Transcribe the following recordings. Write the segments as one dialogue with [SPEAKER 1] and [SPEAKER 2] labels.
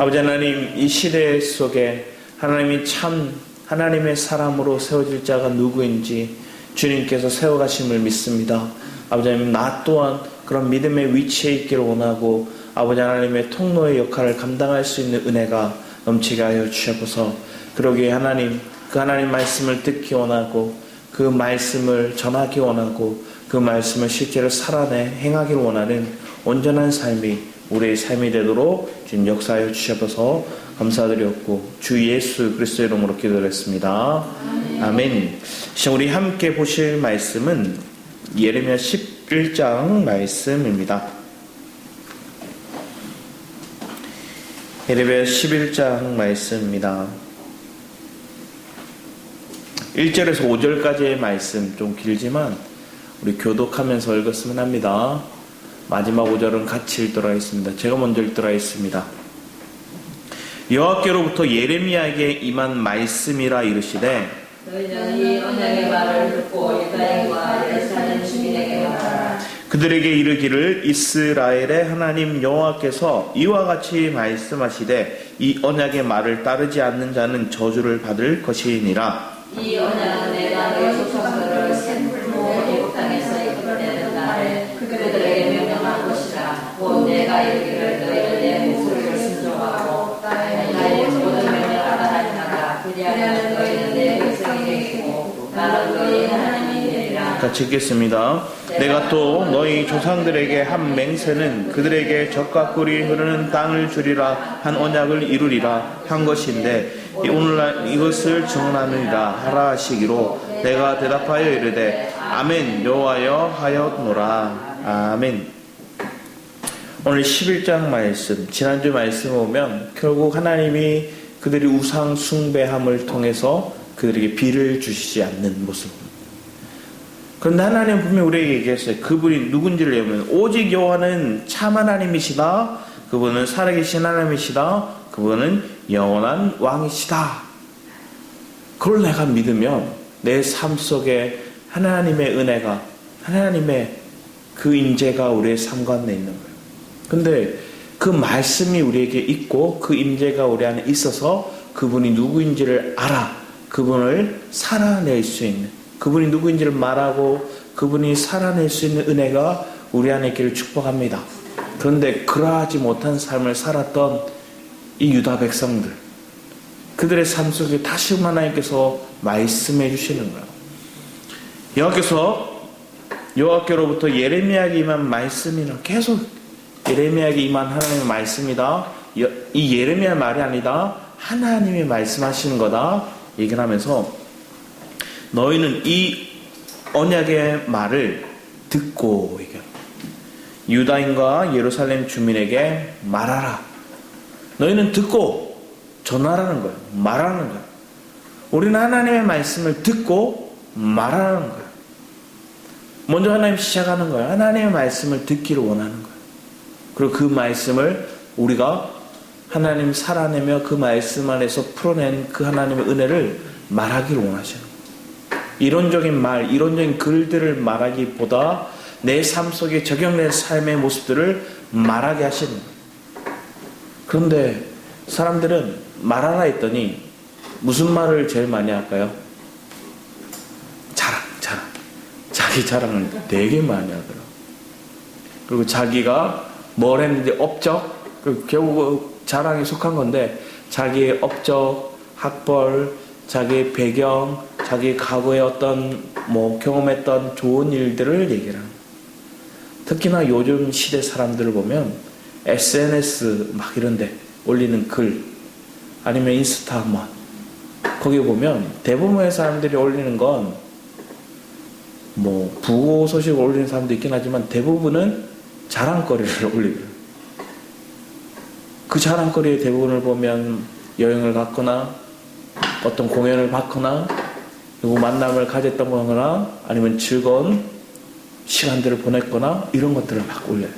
[SPEAKER 1] 아버지 하나님, 이 시대 속에 하나님이 참 하나님의 사람으로 세워질 자가 누구인지 주님께서 세워가심을 믿습니다. 아버지 하나님, 나 또한 그런 믿음의 위치에 있기를 원하고 아버지 하나님의 통로의 역할을 감당할 수 있는 은혜가 넘치게 하여 주셔서 그러기에 하나님, 그 하나님 말씀을 듣기 원하고 그 말씀을 전하기 원하고 그 말씀을 실제로 살아내 행하기를 원하는 온전한 삶이 우리의 삶이 되도록 주님 역사하여 주셔서 감사드렸고 주 예수 그리스도의 이름으로 기도했습니다. 아멘. 시작. 우리 함께 보실 말씀은 예레미야 11장 말씀입니다. 예레미야 11장 말씀입니다. 1절에서 5절까지의 말씀 좀 길지만 우리 교독하면서 읽었으면 합니다. 마지막 5절은 같이 읽도록 하겠습니다. 제가 먼저 읽도록 하겠습니다. 여호와께로부터 예레미야에게 임한 말씀이라 이르시되
[SPEAKER 2] 너희는 이 언약의 말을 듣고 유다인과 예루살렘 주민에게 말하라.
[SPEAKER 1] 그들에게 이르기를 이스라엘의 하나님 여호와께서 이와 같이 말씀하시되 이 언약의 말을 따르지 않는 자는 저주를 받을 것이니라.
[SPEAKER 2] 이 언약은 내가 너희 조상들을 새 풀로 애굽 땅에서 이끌어내는 날에 그들에게 명령한 것이라. 곧 내가 이르기를 너희는 내 목소리를 순종하고 나의 모든 명령을 따르리라. 그리하면 너희는 내 백성이 되겠고 나는 너희 하나님이 되리라.
[SPEAKER 1] 같이 읽겠습니다. 내가 또 너희 조상들에게 한 맹세는 그들에게 젖과 꿀이 흐르는 땅을 주리라 한 언약을 이루리라 한 것인데 오늘날 이것을 증언하느니라 하라 하시기로 내가 대답하여 이르되 아멘 여호와여 하였노라. 아멘. 오늘 11장 말씀, 지난주 말씀 보면 결국 하나님이 그들이 우상 숭배함을 통해서 그들에게 비를 주시지 않는 모습. 그런데 하나님은 분명히 우리에게 얘기했어요. 그분이 누군지를 얘기하면 오직 여호와는 참 하나님이시다. 그분은 살아계신 하나님이시다. 그분은 영원한 왕이시다. 그걸 내가 믿으면 내 삶 속에 하나님의 은혜가, 하나님의 그 임재가 우리의 삶 가운데 있는 거예요. 근데 그 말씀이 우리에게 있고 그 임재가 우리 안에 있어서 그분이 누구인지를 알아. 그분을 살아낼 수 있는, 그분이 누구인지를 말하고 그분이 살아낼 수 있는 은혜가 우리 안에 있기를 축복합니다. 그런데 그러하지 못한 삶을 살았던 이 유다 백성들, 그들의 삶 속에 다시 하나님께서 말씀해 주시는 거예요. 여호와께로부터 예레미야에게 임한 말씀이나 계속 예레미야에게 임한 하나님의 말씀이다. 이 예레미야 말이 아니다. 하나님이 말씀하시는 거다. 얘기를 하면서 너희는 이 언약의 말을 듣고 유다인과 예루살렘 주민에게 말하라. 너희는 듣고 전하라는 거예요. 말하는 거예요. 우리는 하나님의 말씀을 듣고 말하는 거예요. 먼저 하나님 시작하는 거예요. 하나님의 말씀을 듣기를 원하는 거예요. 그리고 그 말씀을 우리가 하나님 살아내며 그 말씀 안에서 풀어낸 그 하나님의 은혜를 말하기를 원하시는 거예요. 이론적인 말, 이론적인 글들을 말하기보다 내 삶 속에 적용된 삶의 모습들을 말하게 하시는 거예요. 그런데 사람들은 말하라 했더니 무슨 말을 제일 많이 할까요? 자랑. 자기 자랑을 되게 많이 하더라고요. 그리고 자기가 뭘 했는지 업적, 결국 자랑에 속한 건데 자기의 업적, 학벌, 자기의 배경, 자기 과거의 어떤 경험했던 좋은 일들을 얘기를 합니다. 특히나 요즘 시대 사람들을 보면 SNS 막 이런데 올리는 글 아니면 인스타 거기 보면 대부분의 사람들이 올리는 건 부고 소식을 올리는 사람도 있긴 하지만 대부분은 자랑거리를 올리고 그 자랑거리의 대부분을 보면 여행을 갔거나 어떤 공연을 봤거나 누구 만남을 가졌던 거나 아니면 즐거운 시간들을 보냈거나 이런 것들을 막 올려요.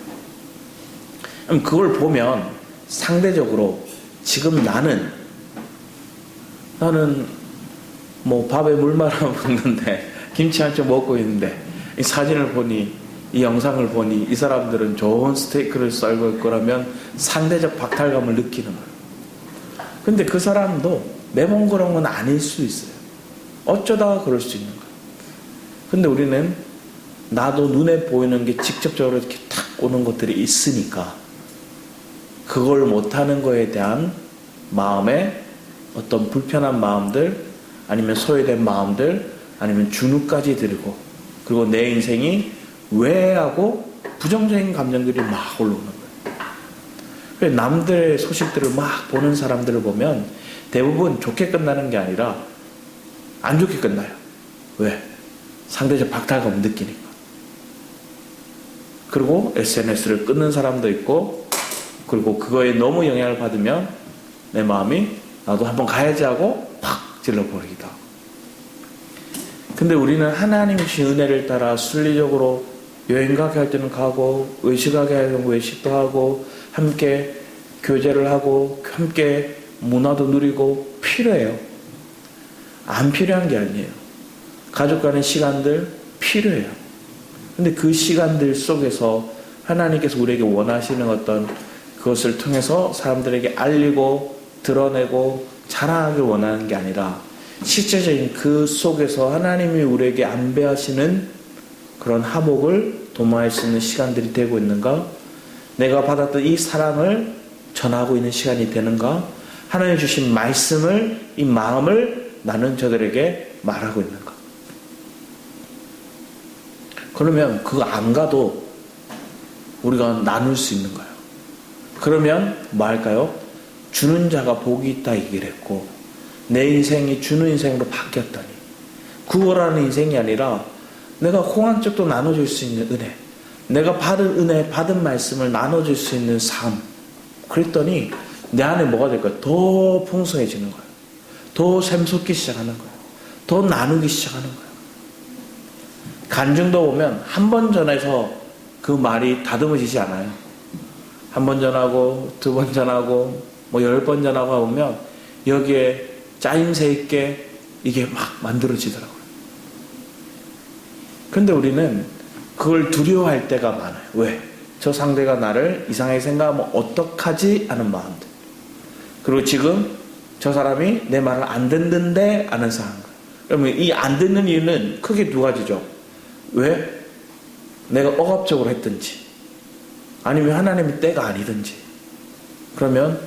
[SPEAKER 1] 그럼 그걸 보면 상대적으로 지금 나는 밥에 물 말아 먹는데 김치 한 점 먹고 있는데 이 사진을 보니 이 영상을 보니 이 사람들은 좋은 스테이크를 썰고 있고 그러면 상대적 박탈감을 느끼는 거예요. 근데 그 사람도 매번 그런 건 아닐 수 있어요. 어쩌다가 그럴 수 있는 거예요. 근데 우리는 나도 눈에 보이는 게 직접적으로 이렇게 탁 오는 것들이 있으니까 그걸 못하는 거에 대한 마음에 어떤 불편한 마음들, 아니면 소외된 마음들, 아니면 주눅까지 들고, 그리고 내 인생이 왜 하고 부정적인 감정들이 막 올라오는 거예요. 남들의 소식들을 막 보는 사람들을 보면 대부분 좋게 끝나는 게 아니라 안 좋게 끝나요. 왜? 상대적 박탈감을 느끼니까. 그리고 SNS를 끊는 사람도 있고, 그리고 그거에 너무 영향을 받으면 내 마음이 나도 한번 가야지 하고 팍 질러버리기도 하고. 근데 우리는 하나님 주신 은혜를 따라 순리적으로 여행 가게 할 때는 가고, 외식하게 하면 외식도 하고, 함께 교제를 하고, 함께 문화도 누리고 필요해요. 안 필요한 게 아니에요. 가족 간의 시간들 필요해요. 근데 그 시간들 속에서 하나님께서 우리에게 원하시는 어떤 그것을 통해서 사람들에게 알리고 드러내고 자랑하길 원하는 게 아니라, 실제적인 그 속에서 하나님이 우리에게 안배하시는 그런 화목을 도모할 수 있는 시간들이 되고 있는가? 내가 받았던 이 사랑을 전하고 있는 시간이 되는가? 하나님 주신 말씀을, 이 마음을 나는 저들에게 말하고 있는가? 그러면 그거 안 가도 우리가 나눌 수 있는 거예요. 그러면 뭐 할까요? 주는 자가 복이 있다 얘기를 했고, 내 인생이 주는 인생으로 바뀌었다니, 구원하는 인생이 아니라 내가 홍한 쪽도 나눠줄 수 있는 은혜, 내가 받은 은혜, 받은 말씀을 나눠줄 수 있는 삶. 그랬더니 내 안에 뭐가 될까요? 더 풍성해지는 거예요. 더 샘솟기 시작하는 거예요. 더 나누기 시작하는 거예요. 간증도 보면 한 번 전해서 그 말이 다듬어지지 않아요. 한 번 전하고, 두 번 전하고, 뭐 10번 전하고 보면 여기에 짜임새 있게 이게 막 만들어지더라고요. 근데 우리는 그걸 두려워할 때가 많아요. 왜? 저 상대가 나를 이상하게 생각하면 어떡하지? 하는 마음들. 그리고 지금 저 사람이 내 말을 안 듣는데 하는 상황. 그러면 이 안 듣는 이유는 크게 두 가지죠. 왜? 내가 억압적으로 했든지, 아니면 하나님의 때가 아니든지. 그러면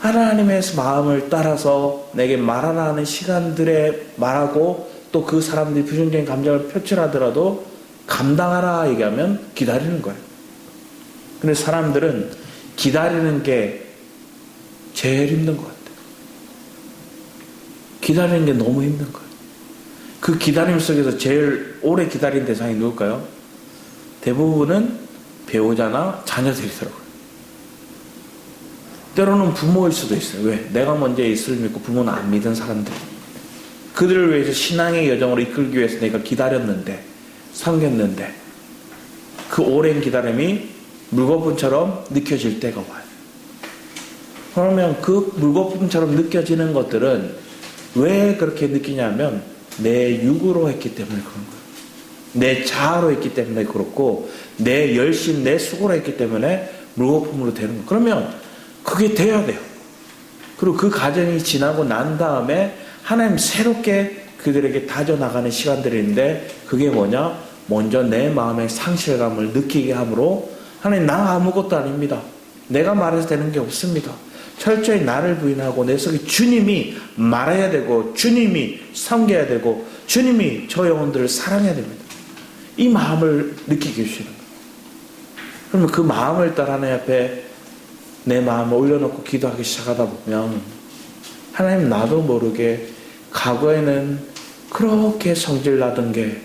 [SPEAKER 1] 하나님의 마음을 따라서 내게 말하라 하는 시간들에 말하고, 또 그 사람들이 부정적인 감정을 표출하더라도 감당하라 얘기하면 기다리는 거예요. 근데 사람들은 기다리는 게 제일 힘든 것 같아요. 기다리는 게 너무 힘든 거예요. 그 기다림 속에서 제일 오래 기다린 대상이 누굴까요? 대부분은 배우자나 자녀들이더라고요. 때로는 부모일 수도 있어요. 왜? 내가 먼저 예수를 믿고 부모는 안 믿은 사람들. 그들을 위해서 신앙의 여정으로 이끌기 위해서 내가 기다렸는데, 섬겼는데, 그 오랜 기다림이 물거품처럼 느껴질 때가 와요. 그러면 그 물거품처럼 느껴지는 것들은 왜 그렇게 느끼냐면 내 육으로 했기 때문에 그런 거예요. 내 자아로 했기 때문에 그렇고, 내 열심, 내 수고로 했기 때문에 물거품으로 되는 거예요. 그러면 그게 돼야 돼요. 그리고 그 과정이 지나고 난 다음에 하나님 새롭게 그들에게 다져나가는 시간들인데, 그게 뭐냐? 먼저 내 마음의 상실감을 느끼게 함으로, 하나님 나 아무것도 아닙니다. 내가 말해서 되는 게 없습니다. 철저히 나를 부인하고 내 속에 주님이 말해야 되고, 주님이 섬겨야 되고, 주님이 저 영혼들을 사랑해야 됩니다. 이 마음을 느끼게 해주시는 거예요. 그러면 그 마음을 따라 하나님 앞에 내 마음을 올려놓고 기도하기 시작하다 보면, 하나님 나도 모르게 과거에는 그렇게 성질 나던 게,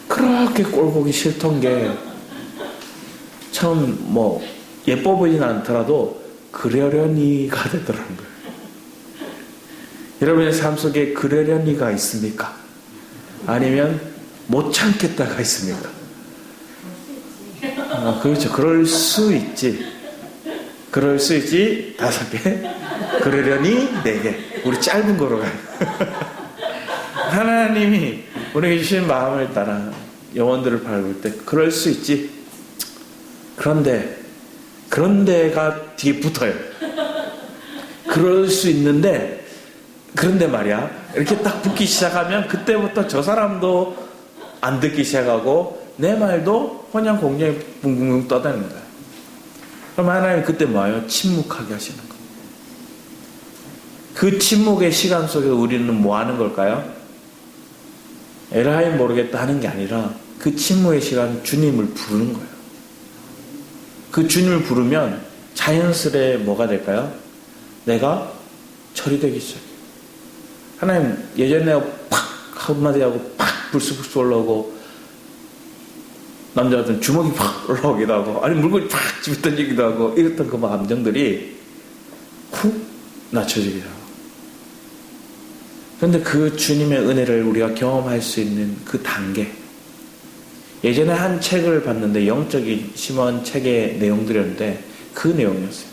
[SPEAKER 1] 그렇게 꼴보기 싫던 게, 처음 뭐 예뻐 보이진 않더라도 그러려니가 되더라는 거예요. 여러분의 삶 속에 그러려니가 있습니까? 아니면 못 참겠다가 있습니까? 그렇죠. 그럴 수 있지. 그럴 수 있지. 5개. 그러려니 4개. 우리 짧은 거로 가요. 하나님이 우리에게 주신 마음을 따라 영혼들을 밟을 때 그럴 수 있지. 그런데가 뒤에 붙어요. 그럴 수 있는데, 그런데 말이야, 이렇게 딱 붙기 시작하면 그때부터 저 사람도 안 듣기 시작하고 내 말도 그냥 공중에 붕붕붕 떠다니는 거야. 그럼 하나님 그때 뭐예요? 침묵하게 하시는 거예요. 그 침묵의 시간 속에 우리는 뭐 하는 걸까요? 에라이 모르겠다 하는 게 아니라 그 침묵의 시간 주님을 부르는 거예요. 그 주님을 부르면 자연스레 뭐가 될까요? 내가 처리되기 시작해요. 하나님 예전에 팍 한마디 하고 팍 불쑥불쑥 올라오고 남자 같은 주먹이 팍 올라오기도 하고 아니 물건이 팍 집에 던지기도 하고 이랬던 그 감정들이 훅 낮춰지기도 하고 그런데 그 주님의 은혜를 우리가 경험할 수 있는 그 단계 예전에 한 책을 봤는데 영적인 심원 책의 내용들이었는데 그 내용이었어요.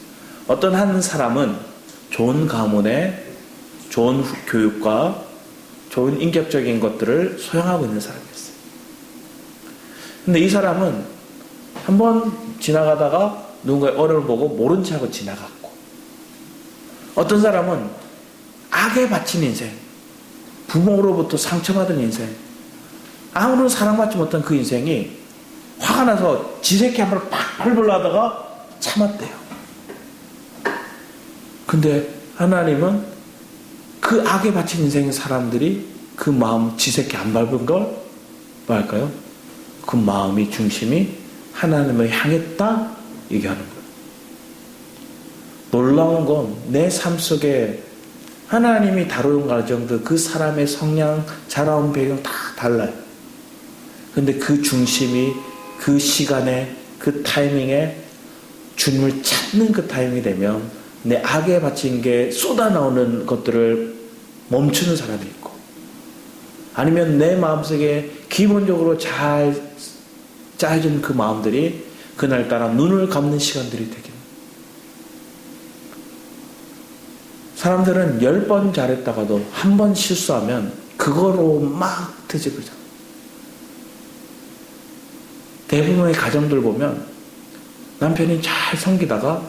[SPEAKER 1] 어떤 한 사람은 좋은 가문에 좋은 교육과 좋은 인격적인 것들을 소양하고 있는 사람이었어요. 근데 이 사람은 한번 지나가다가 누군가의 어려움을 보고 모른 척하고 지나갔고 어떤 사람은 악에 바친 인생 부모로부터 상처받은 인생 아무런 사랑받지 못한 그 인생이 화가 나서 지새끼 한 번을 팍 밟으려 하다가 참았대요. 근데 하나님은 그 악에 바친 인생의 사람들이 그 마음 지새끼 안 밟은 걸 뭐 할까요? 그 마음이 중심이 하나님을 향했다 얘기하는 거예요. 놀라운 건 내 삶 속에 하나님이 다루는 과정도 그 사람의 성향, 자라온 배경 다 달라요. 근데 그 중심이 그 시간에 그 타이밍에 주님을 찾는 그 타이밍이 되면 내 악에 바친 게 쏟아나오는 것들을 멈추는 사람이 있고 아니면 내 마음속에 기본적으로 잘 짜여진 그 마음들이 그날따라 눈을 감는 시간들이 되긴 사람들은 10번 잘했다가도 한 번 실수하면 그거로 막 트집을 잡아요. 대부분의 가정들 보면 남편이 잘 섬기다가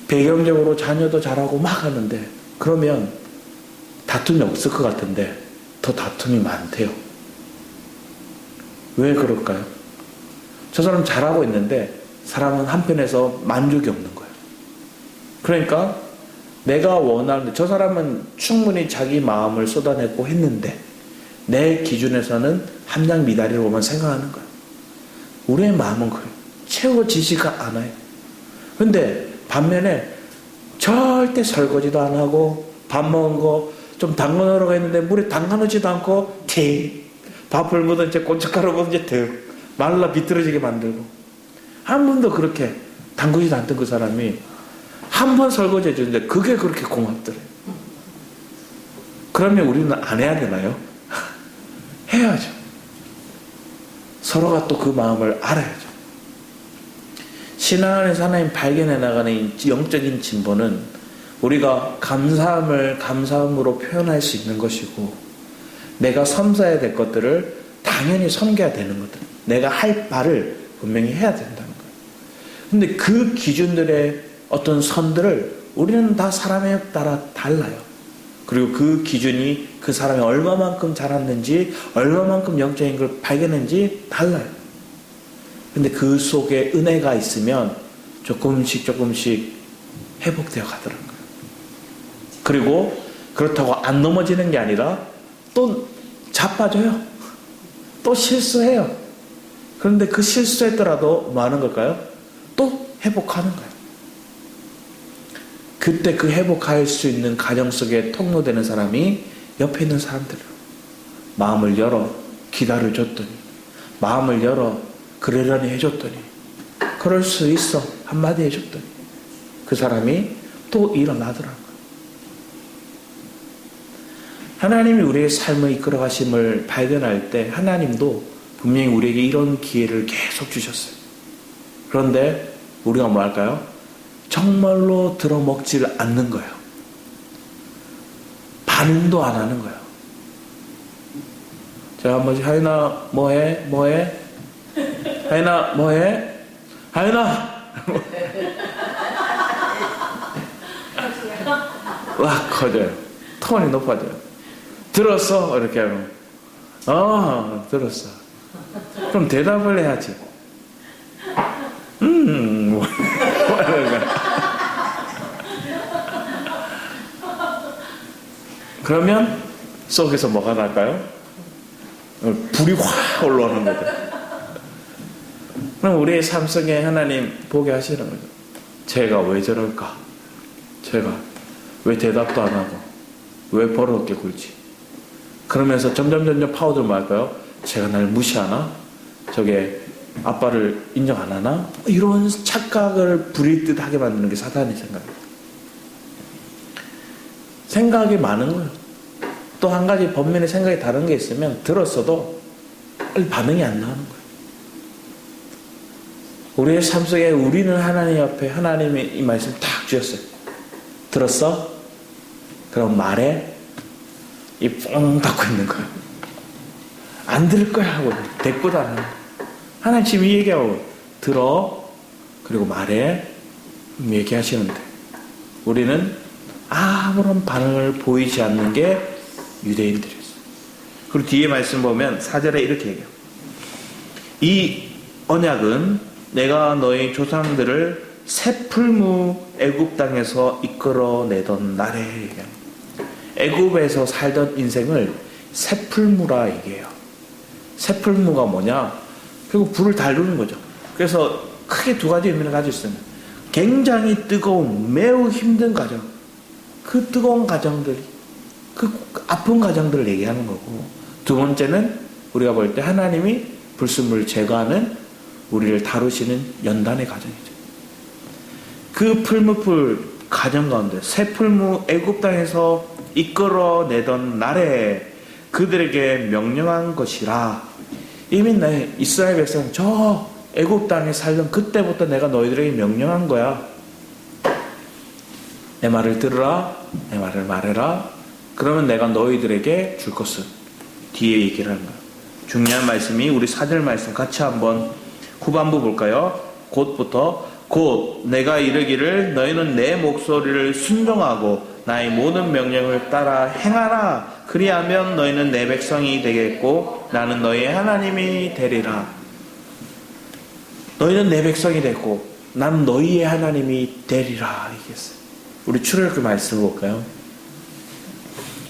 [SPEAKER 1] 배경적으로 자녀도 잘하고 막 하는데 그러면 다툼이 없을 것 같은데 더 다툼이 많대요. 왜 그럴까요? 저 사람 잘하고 있는데 사람은 한편에서 만족이 없는 거예요. 그러니까 내가 원하는데 저 사람은 충분히 자기 마음을 쏟아냈고 했는데 내 기준에서는 함량 미달이로만 생각하는 거예요. 우리의 마음은 그래요. 채워지지가 않아요. 근데 반면에 절대 설거지도 안 하고 밥 먹은 거 좀 담궈놓으라고 했는데 물에 담가놓지도 않고 밥을 묻은 채 고춧가루 묻은 채 말라 비틀어지게 만들고 한 번도 그렇게 담그지도 않던 그 사람이 한 번 설거지 해주는데 그게 그렇게 고맙더래요. 그러면 우리는 안 해야 되나요? 해야죠. 서로가 또 그 마음을 알아야죠. 신앙 안에서 하나님 발견해 나가는 영적인 진보는 우리가 감사함을 감사함으로 표현할 수 있는 것이고 내가 섬사해야 될 것들을 당연히 섬겨야 되는 것들 내가 할 바를 분명히 해야 된다는 거예요. 근데 그 기준들의 어떤 선들을 우리는 다 사람에 따라 달라요. 그리고 그 기준이 그 사람이 얼마만큼 자랐는지 얼마만큼 영적인 걸 발견했는지 달라요. 근데 그 속에 은혜가 있으면 조금씩 회복되어 가더라고요. 그리고 그렇다고 안 넘어지는 게 아니라 또 자빠져요. 또 실수해요. 그런데 그 실수했더라도 뭐 하는 걸까요? 또 회복하는 거예요. 그때 그 회복할 수 있는 가정 속에 통로되는 사람이 옆에 있는 사람들이에요. 마음을 열어 기다려 줬더니 마음을 열어 그러려니 해줬더니 그럴 수 있어 한마디 해줬더니 그 사람이 또 일어나더라고요. 하나님이 우리의 삶을 이끌어 가심을 발견할 때 하나님도 분명히 우리에게 이런 기회를 계속 주셨어요. 그런데 우리가 뭐 할까요? 정말로 들어먹질 않는 거예요. 반응도 안 하는 거예요. 제가 한 번씩 하인아 뭐해? 하인아 뭐해? 하인아 와 커져요. 톤이 높아져요. 들었어? 이렇게 하면 들었어. 그럼 대답을 해야지. 뭐 이런 거야. 그러면 속에서 뭐가 날까요? 불이 확 올라오는 거죠. 그럼 우리의 삶 속에 하나님 보게 하시는 거죠. 제가 왜 저럴까? 제가 왜 대답도 안 하고 왜 버릇없게 굴지? 그러면서 점점 파고들면 할까요? 제가 날 무시하나? 저게 아빠를 인정 안 하나? 이런 착각을 부릴 듯 하게 만드는 게 사단의 생각입니다. 생각이 많은 거예요. 또 한 가지 번면의 생각이 다른 게 있으면 들었어도 반응이 안 나오는 거예요. 우리의 삶 속에 우리는 하나님 앞에 하나님이 이 말씀 딱 주셨어요. 들었어? 그럼 말해. 이 뻥 닫고 있는 거예요. 안 들을 거야 하고 대꾸도 안 하는. 하나님 지금 이 얘기하고 들어 그리고 말해 얘기하시는데 우리는 아무런 반응을 보이지 않는 게 유대인들이었어요. 그리고 뒤에 말씀 보면 4절에 이렇게 얘기해요. 이 언약은 내가 너희 조상들을 새풀무 애굽 땅에서 이끌어내던 날에 얘기합니다. 애굽에서 살던 인생을 새풀무라 얘기해요. 새풀무가 뭐냐? 결국 불을 다루는 거죠. 그래서 크게 두 가지 의미를 가지고 있습니다. 굉장히 뜨거운 매우 힘든 과정, 그 뜨거운 과정들, 그 아픈 과정들을 얘기하는 거고, 두 번째는 우리가 볼 때 하나님이 불순물을 제거하는 우리를 다루시는 연단의 과정이죠. 그 풀무풀 과정 가운데 새 풀무 애굽 땅에서 이끌어내던 날에 그들에게 명령한 것이라. 이미 내 이스라엘 백성 저 애굽 땅에 살던 그때부터 내가 너희들에게 명령한 거야. 내 말을 들으라, 내 말을 말해라. 그러면 내가 너희들에게 줄 것은 뒤에 얘기를 하는 거야. 중요한 말씀이 우리 4절 말씀 같이 한번 후반부 볼까요? 곧 내가 이르기를 너희는 내 목소리를 순종하고 나의 모든 명령을 따라 행하라. 그리하면 너희는 내 백성이 되겠고 나는 너희의 하나님이 되리라. 너희는 내 백성이 되고 나는 너희의 하나님이 되리라 얘기했어요. 우리 출애굽기 말씀을 볼까요?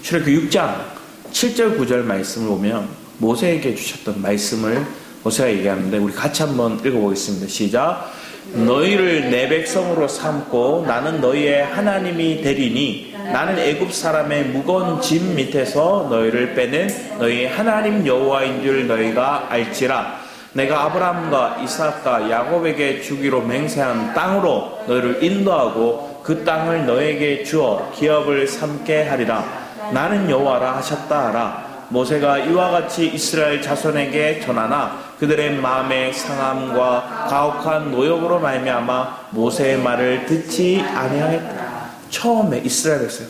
[SPEAKER 1] 출애굽기 6장 7절 9절 말씀을 보면 모세에게 주셨던 말씀을 모세가 얘기하는데 우리 같이 한번 읽어보겠습니다. 시작. 너희를 내 백성으로 삼고 나는 너희의 하나님이 되리니 나는 애굽 사람의 무거운 짐 밑에서 너희를 빼낸 너희의 하나님 여호와인 줄 너희가 알지라. 내가 아브라함과 이삭과 야곱에게 주기로 맹세한 땅으로 너희를 인도하고 그 땅을 너희에게 주어 기업을 삼게 하리라. 나는 여호와라 하셨다 하라. 모세가 이와 같이 이스라엘 자손에게 전하나 그들의 마음의 상함과 가혹한 노역으로 말미암아 모세의 말을 듣지 아니하였다. 처음에 이스라엘 백성.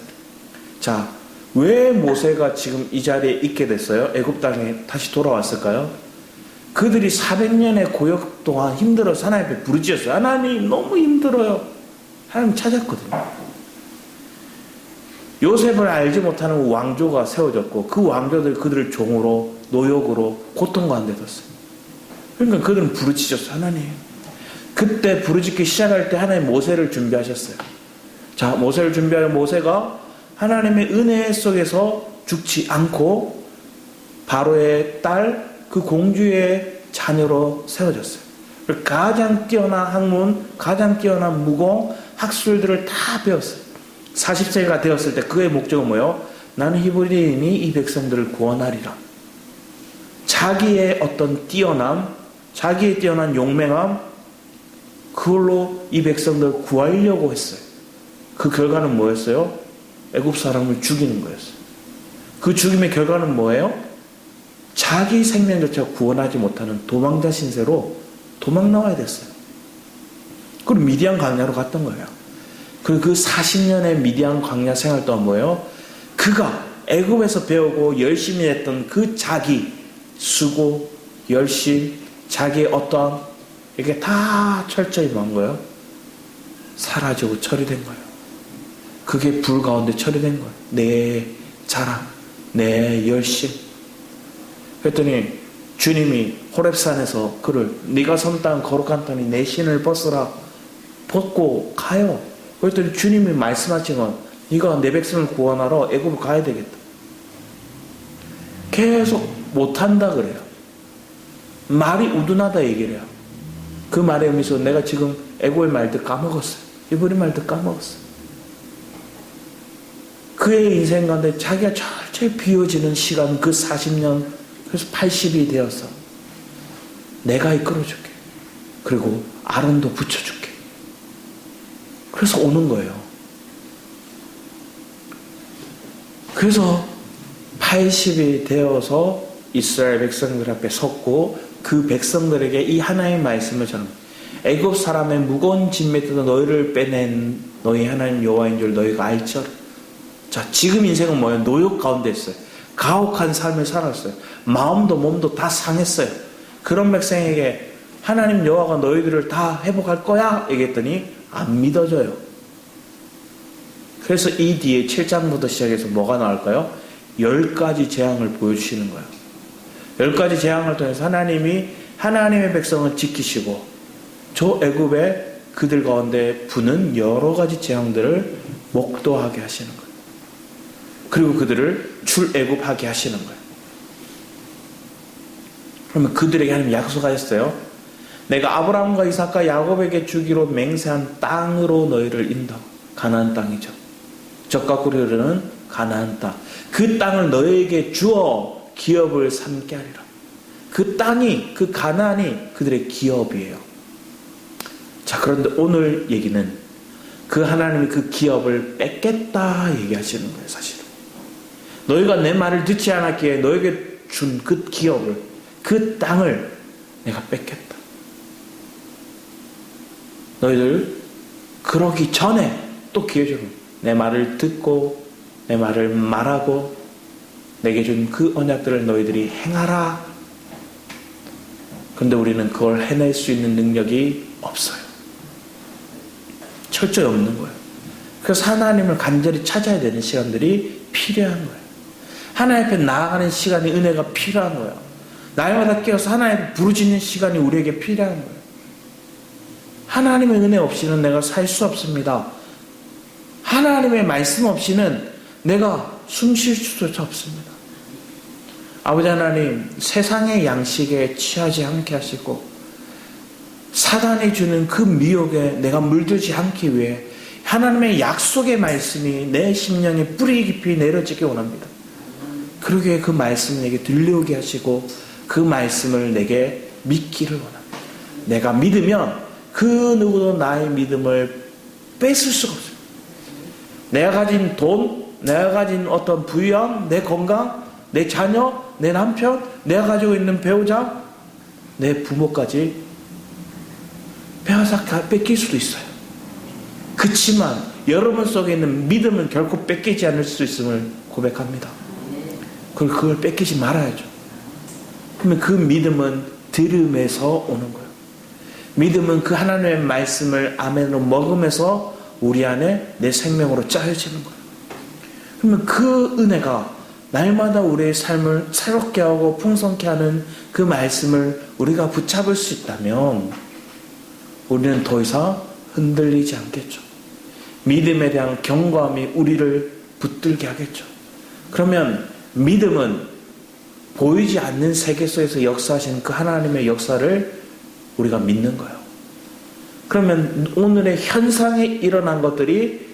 [SPEAKER 1] 자, 왜 모세가 지금 이 자리에 있게 됐어요? 애굽 땅에 다시 돌아왔을까요? 그들이 400년의 고역 동안 힘들어서 하나님 앞에 부르짖었어요. 하나님 너무 힘들어요. 하나님 찾았거든요. 요셉을 알지 못하는 왕조가 세워졌고 그 왕조들 그들을 종으로 노역으로 고통 가운데 뒀어요. 그러니까 그들은 부르짖었어요. 하나님. 그때 부르짖기 시작할 때 하나님 모세를 준비하셨어요. 자, 모세를 준비하는 모세가 하나님의 은혜 속에서 죽지 않고 바로의 딸 그 공주의 자녀로 세워졌어요. 가장 뛰어난 학문, 가장 뛰어난 무공, 학술들을 다 배웠어요. 40세가 되었을 때 그의 목적은 뭐예요? 나는 히브리인이 이 백성들을 구원하리라. 자기의 어떤 뛰어남, 자기의 뛰어난 용맹함, 그걸로 이 백성들을 구하려고 했어요. 그 결과는 뭐였어요? 애굽 사람을 죽이는 거였어요. 그 죽임의 결과는 뭐예요? 자기 생명조차 구원하지 못하는 도망자 신세로 도망 나와야 됐어요. 그리고 미디안 광야로 갔던 거예요. 그리고 그 40년의 미디안 광야 생활 동안 뭐예요? 그가 애굽에서 배우고 열심히 했던 그 자기 수고, 열심, 자기의 어떠함 이게 다 철저히 뭐한 거예요? 사라지고 처리된 거예요. 그게 불 가운데 처리된 거예요. 내 자랑, 내 열심. 그랬더니 주님이 호렙산에서 그를 네가 선 땅 거룩한 땅이 내 신을 벗으라 벗고 가요. 그랬더니 주님이 말씀하신 건 네가 내 백성을 구원하러 애굽을 가야 되겠다. 계속 못한다 그래요. 말이 우둔하다 얘기를 해요. 그 말의 의미에서 내가 지금 애굽의 말도 까먹었어요. 이브리 말도 까먹었어요. 그의 인생 가운데 자기가 철저히 비워지는 시간 그 40년 그래서 80이 되어서 내가 이끌어줄게. 그리고 아론도 붙여줄게. 그래서 오는 거예요. 그래서 80이 되어서 이스라엘 백성들 앞에 섰고 그 백성들에게 이 하나님의 말씀을 전합니다. 애굽 사람의 무거운 짐에서 너희를 빼낸 너희 하나님 여호와인 줄 너희가 알지어라. 자, 지금 인생은 뭐예요? 노역 가운데 있어요. 가혹한 삶을 살았어요. 마음도 몸도 다 상했어요. 그런 백성에게 하나님 여호와가 너희들을 다 회복할 거야 얘기했더니 안 믿어져요. 그래서 이 뒤에 7장부터 시작해서 뭐가 나올까요? 10가지 재앙을 보여주시는 거예요. 10가지 재앙을 통해서 하나님이 하나님의 백성을 지키시고 저 애굽의 그들 가운데 부는 여러 가지 재앙들을 목도하게 하시는 거예요. 그리고 그들을 출애굽하게 하시는 거예요. 그러면 그들에게 하나님 약속하셨어요. 내가 아브라함과 이삭과 야곱에게 주기로 맹세한 땅으로 너희를 인도. 가나안 땅이죠. 젖과 꿀이 흐르는 가나안 땅. 그 땅을 너희에게 주어 기업을 삼게 하리라. 그 땅이, 그 가나안이 그들의 기업이에요. 자, 그런데 오늘 얘기는 그 하나님이 그 기업을 뺏겠다 얘기하시는 거예요, 사실은. 너희가 내 말을 듣지 않았기에 너에게 준 그 기업을, 그 땅을 내가 뺏겠다. 너희들 그러기 전에 또 기회 주는 내 말을 듣고 내 말을 말하고 내게 준 그 언약들을 너희들이 행하라. 그런데 우리는 그걸 해낼 수 있는 능력이 없어요. 철저히 없는 거예요. 그래서 하나님을 간절히 찾아야 되는 시간들이 필요한 거예요. 하나님 앞에 나아가는 시간이 은혜가 필요한 거예요. 날마다 깨어서 하나님을 부르짖는 시간이 우리에게 필요한 거예요. 하나님의 은혜 없이는 내가 살 수 없습니다. 하나님의 말씀 없이는 내가 숨 쉴 수조차 없습니다. 아버지 하나님, 세상의 양식에 취하지 않게 하시고 사단이 주는 그 미혹에 내가 물들지 않기 위해 하나님의 약속의 말씀이 내 심령에 뿌리 깊이 내려지기 원합니다. 그러기에 그 말씀을 내게 들려오게 하시고 그 말씀을 내게 믿기를 원합니다. 내가 믿으면 그 누구도 나의 믿음을 뺏을 수가 없습니다. 내가 가진 돈, 내가 가진 어떤 부유함, 내 건강, 내 자녀, 내 남편, 내가 가지고 있는 배우자, 내 부모까지 빼앗아 뺏길 수도 있어요. 그치만 여러분 속에 있는 믿음은 결코 뺏기지 않을 수 있음을 고백합니다. 그리고 그걸 뺏기지 말아야죠. 그러면 그 믿음은 들음에서 오는 거예요. 믿음은 그 하나님의 말씀을 아멘으로 먹으면서 우리 안에 내 생명으로 짜여지는 거예요. 그러면 그 은혜가 날마다 우리의 삶을 새롭게 하고 풍성케 하는 그 말씀을 우리가 붙잡을 수 있다면 우리는 더 이상 흔들리지 않겠죠. 믿음에 대한 경고함이 우리를 붙들게 하겠죠. 그러면 믿음은 보이지 않는 세계 속에서 역사하신 그 하나님의 역사를 우리가 믿는 거예요. 그러면 오늘의 현상에 일어난 것들이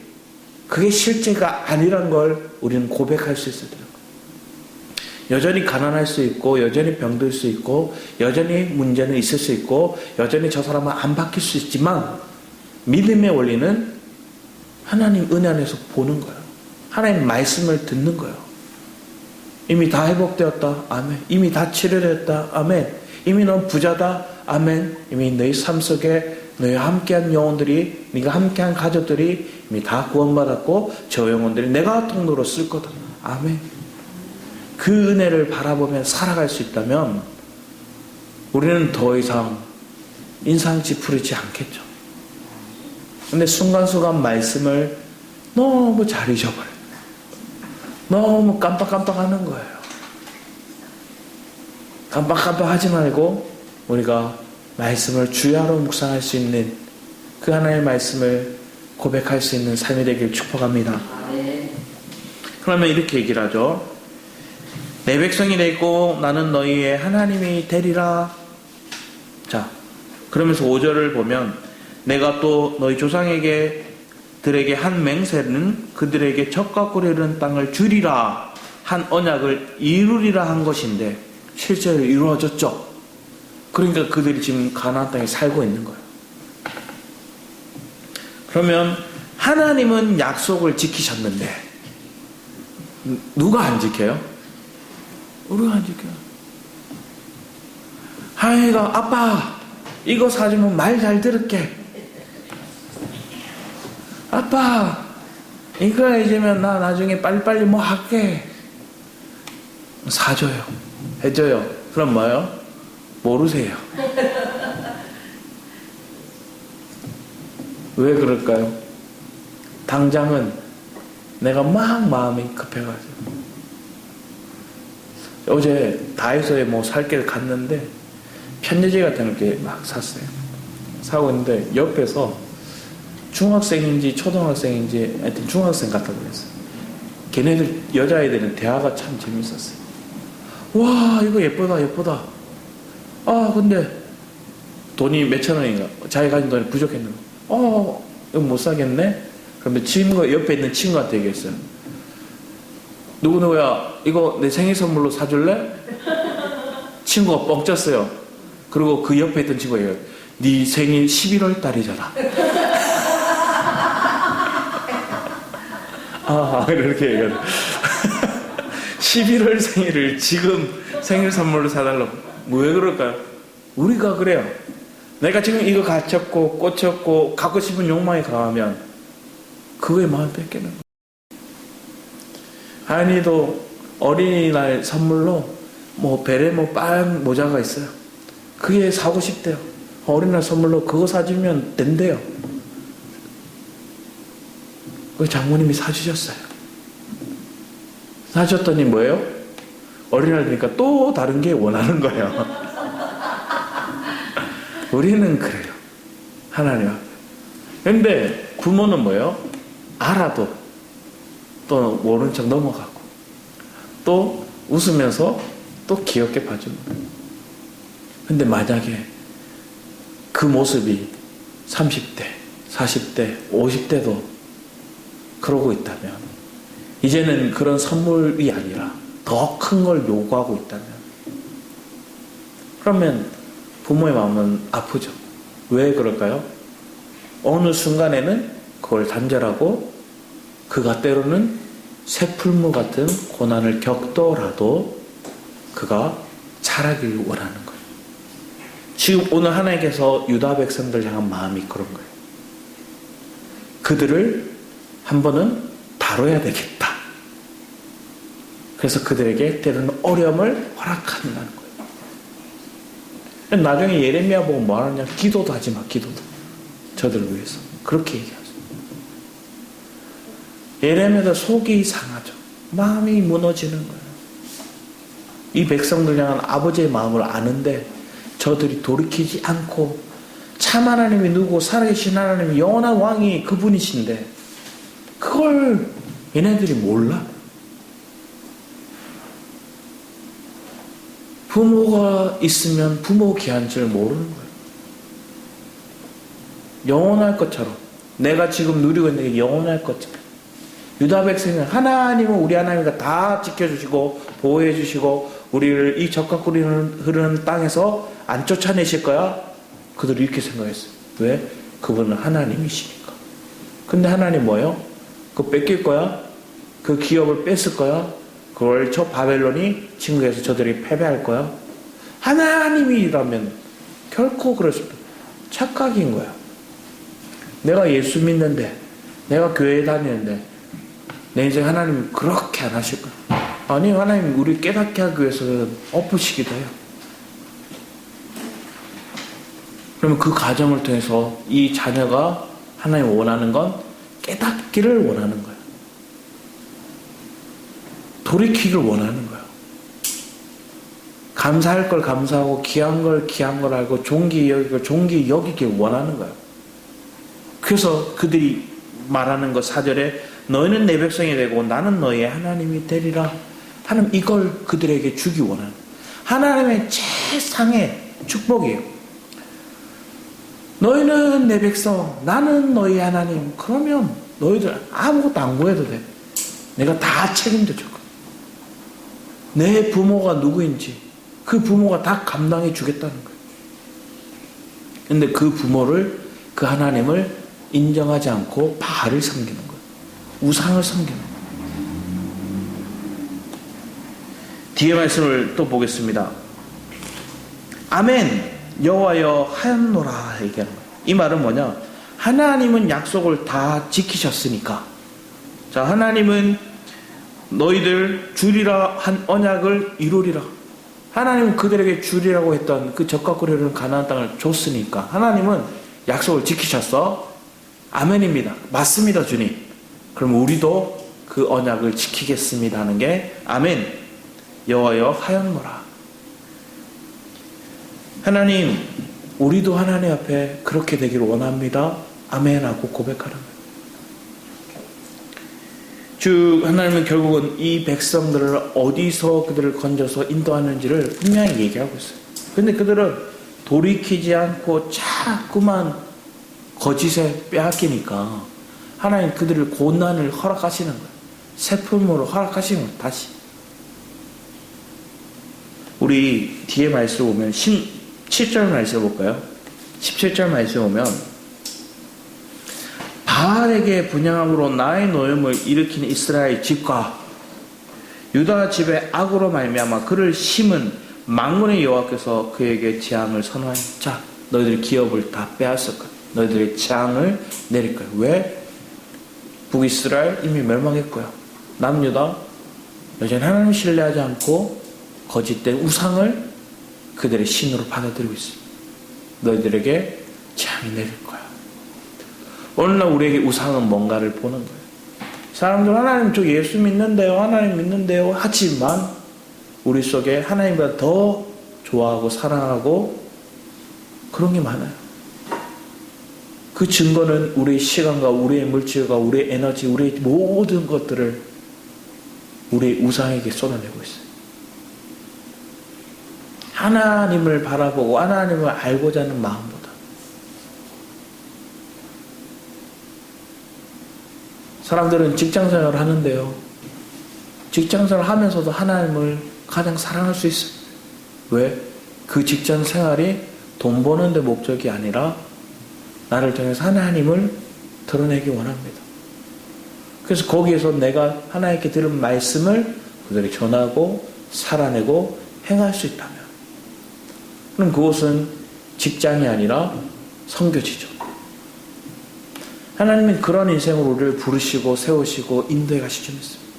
[SPEAKER 1] 그게 실제가 아니란 걸 우리는 고백할 수 있어야 돼요. 여전히 가난할 수 있고 여전히 병들 수 있고 여전히 문제는 있을 수 있고 여전히 저 사람은 안 바뀔 수 있지만 믿음의 원리는 하나님 은혜 안에서 보는 거예요. 하나님 말씀을 듣는 거예요. 이미 다 회복되었다. 아멘. 이미 다 치료되었다. 아멘. 이미 넌 부자다. 아멘. 이미 너희 삶 속에 너희와 함께한 영혼들이, 네가 함께한 가족들이 이미 다 구원받았고 저 영혼들이 내가 통로로 쓸 거다. 아멘. 그 은혜를 바라보며 살아갈 수 있다면 우리는 더 이상 인상 찌푸리지 않겠죠. 근데 순간순간 말씀을 너무 잘 잊어버려요. 너무 깜빡깜빡하는 거예요. 깜빡깜빡하지 말고 우리가 말씀을 주야로 묵상할 수 있는 그 하나의 말씀을 고백할 수 있는 삶이 되길 축복합니다. 그러면 이렇게 얘기를 하죠. 내 백성이 되고 나는 너희의 하나님이 되리라. 자, 그러면서 5절을 보면 내가 또 너희 조상에게 들에게 한 맹세는 그들에게 젖과 꿀이 흐르는 땅을 주리라 한 언약을 이루리라 한 것인데 실제로 이루어졌죠. 그러니까 그들이 지금 가나안 땅에 살고 있는 거예요. 그러면 하나님은 약속을 지키셨는데 누가 안 지켜요? 우리가 안 지켜요. 하영이가 아빠 이거 사주면 말 잘 들을게. 아빠 이거 해주면 나 나중에 빨리빨리 뭐 할게. 사줘요. 해줘요. 그럼 뭐예요? 모르세요. 왜 그럴까요? 당장은 내가 막 마음이 급해가지고 어제 다이소에 뭐 살 게 갔는데 편지지 같은 거 이렇게 막 샀어요. 사고 있는데 옆에서 중학생인지 초등학생인지 하여튼 중학생 같다고 그랬어요. 걔네들 여자애들은 대화가 참 재밌었어요. 와 이거 예쁘다 예쁘다. 아 근데 돈이 몇천 원인가 자기 가진 돈이 부족했는 거. 이거 못 사겠네. 그러면 친구 옆에 있는 친구한테 얘기했어요. 누구누구야 이거 내 생일 선물로 사줄래? 친구가 뻥 쪘어요. 그리고 그 옆에 있던 친구가 얘기해요. 네 생일 11월 달이잖아. 이렇게 얘기해요. 11월 생일을 지금 생일 선물로 사달라고. 왜 그럴까요? 우리가 그래요. 내가 지금 이거 갇혔고 꽂혔고 갖고 싶은 욕망이 강하면 그거에 마음 뺏기는 거예요. 하연이도 어린이날 선물로 뭐 베레 뭐 빨간 모자가 있어요. 그게 사고 싶대요. 어린이날 선물로 그거 사주면 된대요. 그 장모님이 사주셨어요. 사주셨더니 뭐예요? 어린이날 되니까 또 다른 게 원하는 거예요. 우리는 그래요. 하나님 앞에. 근데 부모는 뭐예요? 알아도 또 모른 척 넘어가고 또 웃으면서 또 귀엽게 봐주는 거예요. 근데 만약에 그 모습이 30대, 40대, 50대도 그러고 있다면 이제는 그런 선물이 아니라 더 큰 걸 요구하고 있다면 그러면 부모의 마음은 아프죠. 왜 그럴까요? 어느 순간에는 그걸 단절하고 그가 때로는 새풀무 같은 고난을 겪더라도 그가 자라길 원하는 거예요. 지금 오늘 하나님께서 유다 백성들 향한 마음이 그런 거예요. 그들을 한 번은 다뤄야 되겠다. 그래서 그들에게 때로는 어려움을 허락한다는 거예요. 나중에 예레미야 보고 뭐 하느냐? 기도도 하지 마, 기도도. 저들을 위해서. 그렇게 얘기하죠. 예레미야도 속이 상하죠. 마음이 무너지는 거예요. 이 백성들 향한 아버지의 마음을 아는데 저들이 돌이키지 않고 참 하나님이 누구 살아계신 하나님이 영원한 왕이 그분이신데 그걸 얘네들이 몰라. 부모가 있으면 부모 귀한 줄 모르는 거예요. 영원할 것처럼 내가 지금 누리고 있는 게 영원할 것처럼 유다 백성은 하나님은 우리 하나님과 다 지켜주시고 보호해주시고 우리를 이 젖과 꿀이 흐르는 땅에서 안 쫓아내실 거야? 그들이 이렇게 생각했어요. 왜? 그분은 하나님이시니까. 근데 하나님 뭐예요? 그거 뺏길 거야? 그 기업을 뺏을 거야? 그걸 저 바벨론이 침공해서 저들이 패배할 거야? 하나님이라면 결코 그럴 수 없다. 착각인 거야. 내가 예수 믿는데 내가 교회에 다니는데 내 인생 하나님은 그렇게 안 하실 거야. 아니 하나님 우리 깨닫게 하기 위해서는 엎으시기도 해요. 그러면 그 과정을 통해서 이 자녀가 하나님 원하는 건 깨닫기를 원하는 거예요. 돌이키기를 원하는 거예요. 감사할 걸 감사하고 귀한 걸 귀한 걸 알고 존귀 여길 걸 존귀 여기길 원하는 거예요. 그래서 그들이 말하는 것 4절에 너희는 내 백성이 되고 나는 너희의 하나님이 되리라. 하나님 이걸 그들에게 주기 원하는 거예요. 하나님의 최상의 축복이에요. 너희는 내 백성, 나는 너희 하나님. 그러면 너희들 아무것도 안 구해도 돼. 내가 다 책임져 줄 거야. 내 부모가 누구인지 그 부모가 다 감당해 주겠다는 거예요. 근데 그 부모를, 그 하나님을 인정하지 않고 바알을 섬기는 거예요. 우상을 섬기는 거예요. 뒤에 말씀을 또 보겠습니다. 아멘 여호와여 하였노라 얘기하는 거예요. 이 말은 뭐냐? 하나님은 약속을 다 지키셨으니까. 자, 하나님은 너희들 주리라 한 언약을 이루리라. 하나님은 그들에게 주리라고 했던 그 젖과 꿀이 흐르는 가나안 땅을 줬으니까 하나님은 약속을 지키셨어. 아멘입니다. 맞습니다, 주님. 그럼 우리도 그 언약을 지키겠습니다 하는 게 아멘 여호와여 하였노라. 하나님, 우리도 하나님 앞에 그렇게 되기를 원합니다. 아멘 하고 고백하는 거예요. 주 하나님은 결국은 이 백성들을 어디서 그들을 건져서 인도하는지를 분명히 얘기하고 있어요. 근데 그들은 돌이키지 않고 자꾸만 거짓에 빼앗기니까 하나님 그들을 고난을 허락하시는 거예요. 세품으로 허락하시는 거예요. 다시. 우리 뒤에 말씀 보면 17절 말씀 볼까요? 17절 말씀 보면 바알에게 분향함으로 나의 노염을 일으킨 이스라엘 집과 유다 집의 악으로 말미암아 그를 심은 만군의 여호와께서 그에게 재앙을 선언하니 자, 너희들의 기업을 다 빼앗을 거야. 너희들의 재앙을 내릴 거야. 왜? 북이스라엘 이미 멸망했고요. 남유다 여전히 하나님을 신뢰하지 않고 거짓된 우상을 그들의 신으로 받아들이고 있습니다. 너희들에게 재앙이 내릴 거야. 오늘날 우리에게 우상은 뭔가를 보는 거예요. 사람들 하나님 저 예수 믿는데요, 하나님 믿는데요 하지만 우리 속에 하나님보다 더 좋아하고 사랑하고 그런 게 많아요. 그 증거는 우리의 시간과 우리의 물질과 우리의 에너지, 우리의 모든 것들을 우리의 우상에게 쏟아내고 있어요. 하나님을 바라보고 하나님을 알고자 하는 마음보다 사람들은 직장생활을 하는데요. 직장생활을 하면서도 하나님을 가장 사랑할 수 있어요. 왜? 그 직장생활이 돈 버는 데 목적이 아니라 나를 통해서 하나님을 드러내기 원합니다. 그래서 거기에서 내가 하나님께 들은 말씀을 그들에게 전하고 살아내고 행할 수 있다면 그럼 그것은 직장이 아니라 선교지죠. 하나님은 그런 인생으로 우리를 부르시고 세우시고 인도해 가시기 전했습니다.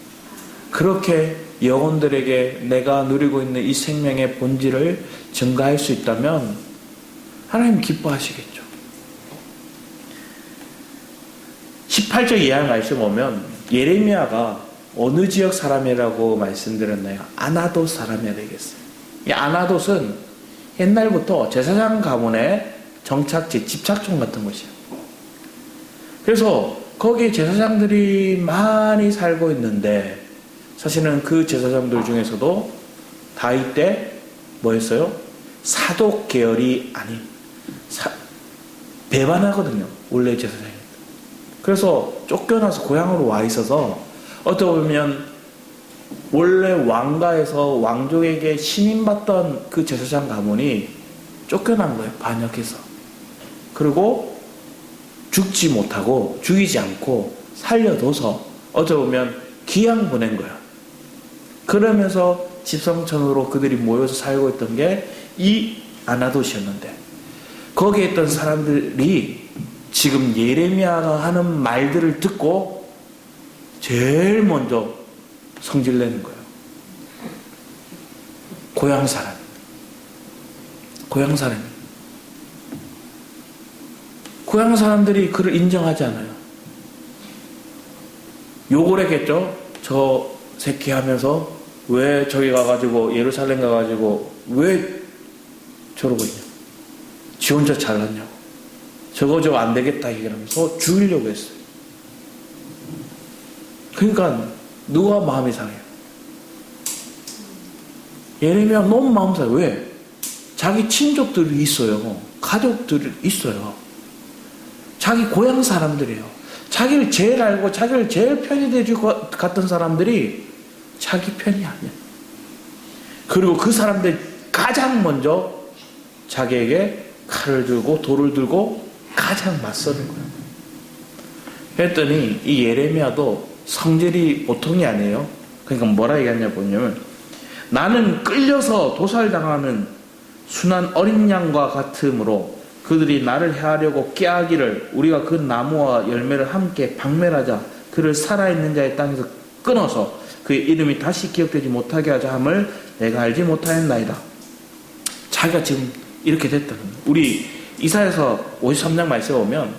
[SPEAKER 1] 그렇게 영혼들에게 내가 누리고 있는 이 생명의 본질을 증가할 수 있다면 하나님 기뻐하시겠죠. 18절 이하의 말씀 보면 예레미야가 어느 지역 사람이라고 말씀드렸나요? 아나돗 사람이라 되겠어요. 이 아나돗은 옛날부터 제사장 가문의 정착지, 집착촌 같은 곳이에요. 그래서 거기 제사장들이 많이 살고 있는데 사실은 그 제사장들 중에서도 다윗 때 뭐였어요? 사독 계열이 아닌 배반하거든요. 원래 제사장이. 그래서 쫓겨나서 고향으로 와 있어서 어떻게 보면 원래 왕가에서 왕족에게 신임받던 그 제사장 가문이 쫓겨난 거예요. 반역해서. 그리고 죽지 못하고 죽이지 않고 살려둬서 어떻게 보면 귀양 보낸 거야. 그러면서 집성촌으로 그들이 모여서 살고 있던 게 이 아나돗이었는데 거기에 있던 사람들이 지금 예레미야가 하는 말들을 듣고 제일 먼저 성질내는 거예요. 고향 사람. 고향 사람이. 고향 사람들이 그를 인정하지 않아요. 욕을 했겠죠. 저 새끼 하면서 왜 저기 가가지고 예루살렘 가가지고 왜 저러고 있냐. 지 혼자 잘났냐고. 저거 안 되겠다 얘기하면서 죽이려고 했어요. 그러니까 누가 마음이 상해요? 예레미야 너무 마음 상해요. 왜? 자기 친족들이 있어요. 가족들이 있어요. 자기 고향 사람들이에요. 자기를 제일 알고 자기를 제일 편히 대줄 것 같은 사람들이 자기 편이 아니야. 그리고 그 사람들 가장 먼저 자기에게 칼을 들고 돌을 들고 가장 맞서는 거예요. 그랬더니 이 예레미야도 성질이 보통이 아니에요. 그러니까 뭐라 얘기하냐 보냐면 나는 끌려서 도살당하는 순한 어린 양과 같으므로 그들이 나를 해하려고 깨하기를 우리가 그 나무와 열매를 함께 박멸하자 그를 살아있는 자의 땅에서 끊어서 그의 이름이 다시 기억되지 못하게 하자 함을 내가 알지 못하였나이다. 자기가 지금 이렇게 됐다는 거예요. 우리 이사야서 53장 말씀에 보면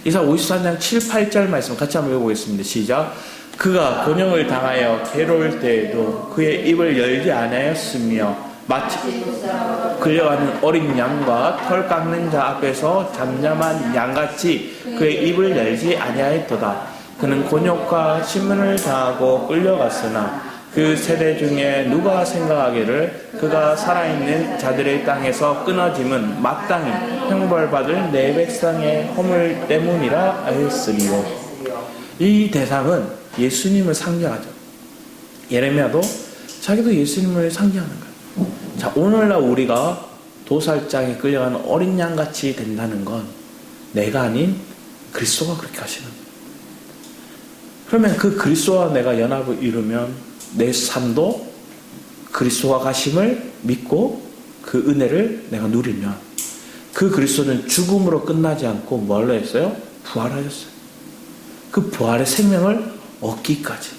[SPEAKER 1] 이사 53장 7, 8절 말씀 같이 한번 읽어보겠습니다. 시작. 그가 곤형을 당하여 괴로울 때에도 그의 입을 열지 않았으며 마치 끌려가는 어린 양과 털 깎는 자 앞에서 잠잠한 양같이 그의 입을 열지 아니하였도다. 그는 곤욕과 신문을 당하고 끌려갔으나 그 세대 중에 누가 생각하기를 그가 살아있는 자들의 땅에서 끊어짐은 마땅히 형벌받을 내 백성의 허물 때문이라 하였으리요. 이 대상은 예수님을 상징하죠. 예레미야도 자기도 예수님을 상징하는 거예요. 자, 오늘날 우리가 도살장에 끌려가는 어린 양같이 된다는 건 내가 아닌 그리스도가 그렇게 하시는 거예요. 그러면 그 그리스도와 내가 연합을 이루면 내 삶도 그리스도가 가심을 믿고 그 은혜를 내가 누리면 그 그리스도는 죽음으로 끝나지 않고 뭘로 했어요? 부활하셨어요. 그 부활의 생명을 얻기까지.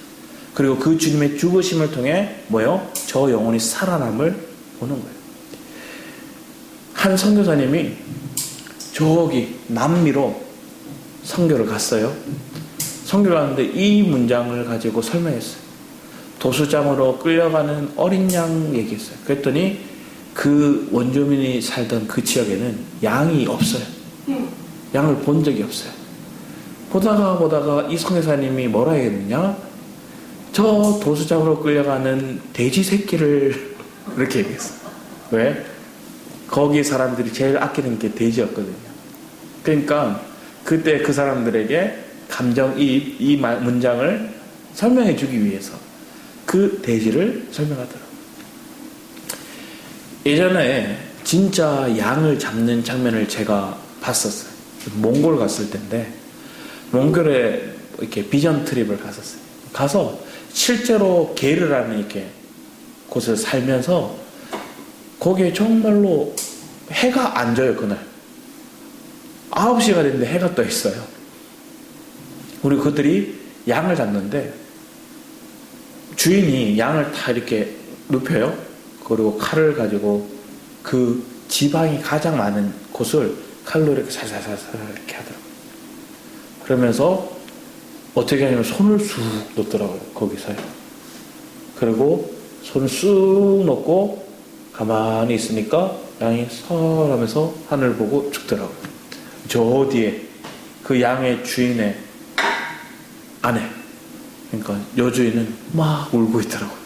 [SPEAKER 1] 그리고 그 주님의 죽으심을 통해 뭐요? 저 영혼이 살아남을 보는 거예요. 한 선교사님이 저기 남미로 선교를 갔어요. 선교를 하는데 이 문장을 가지고 설명했어요. 도수장으로 끌려가는 어린 양 얘기했어요. 그랬더니 그 원주민이 살던 그 지역에는 양이 없어요. 양을 본 적이 없어요. 보다가 이 선교사님이 뭐라 했느냐? 저 도수장으로 끌려가는 돼지 새끼를 이렇게 얘기했어요. 왜? 거기 사람들이 제일 아끼는 게 돼지였거든요. 그러니까 그때 그 사람들에게 감정이입 이 문장을 설명해 주기 위해서 그 돼지를 설명하더라고요. 예전에 진짜 양을 잡는 장면을 제가 봤었어요. 몽골 갔을 때인데 몽골에 이렇게 비전 트립을 갔었어요. 가서 실제로 게르라는 이렇게 곳을 살면서 거기에 정말로 해가 안 져요. 그날 9시가 됐는데 해가 떠 있어요. 우리 그들이 양을 잡는데 주인이 양을 다 이렇게 눕혀요. 그리고 칼을 가지고 그 지방이 가장 많은 곳을 칼로 이렇게 살살살살 이렇게 하더라고요. 그러면서 어떻게 하냐면 손을 쑥 놓더라고요. 거기서요. 그리고 손을 쑥 놓고 가만히 있으니까 양이 설 하면서 하늘 보고 죽더라고요. 저 뒤에 그 양의 주인의 아내, 그러니까 여주인은 막 울고 있더라고요.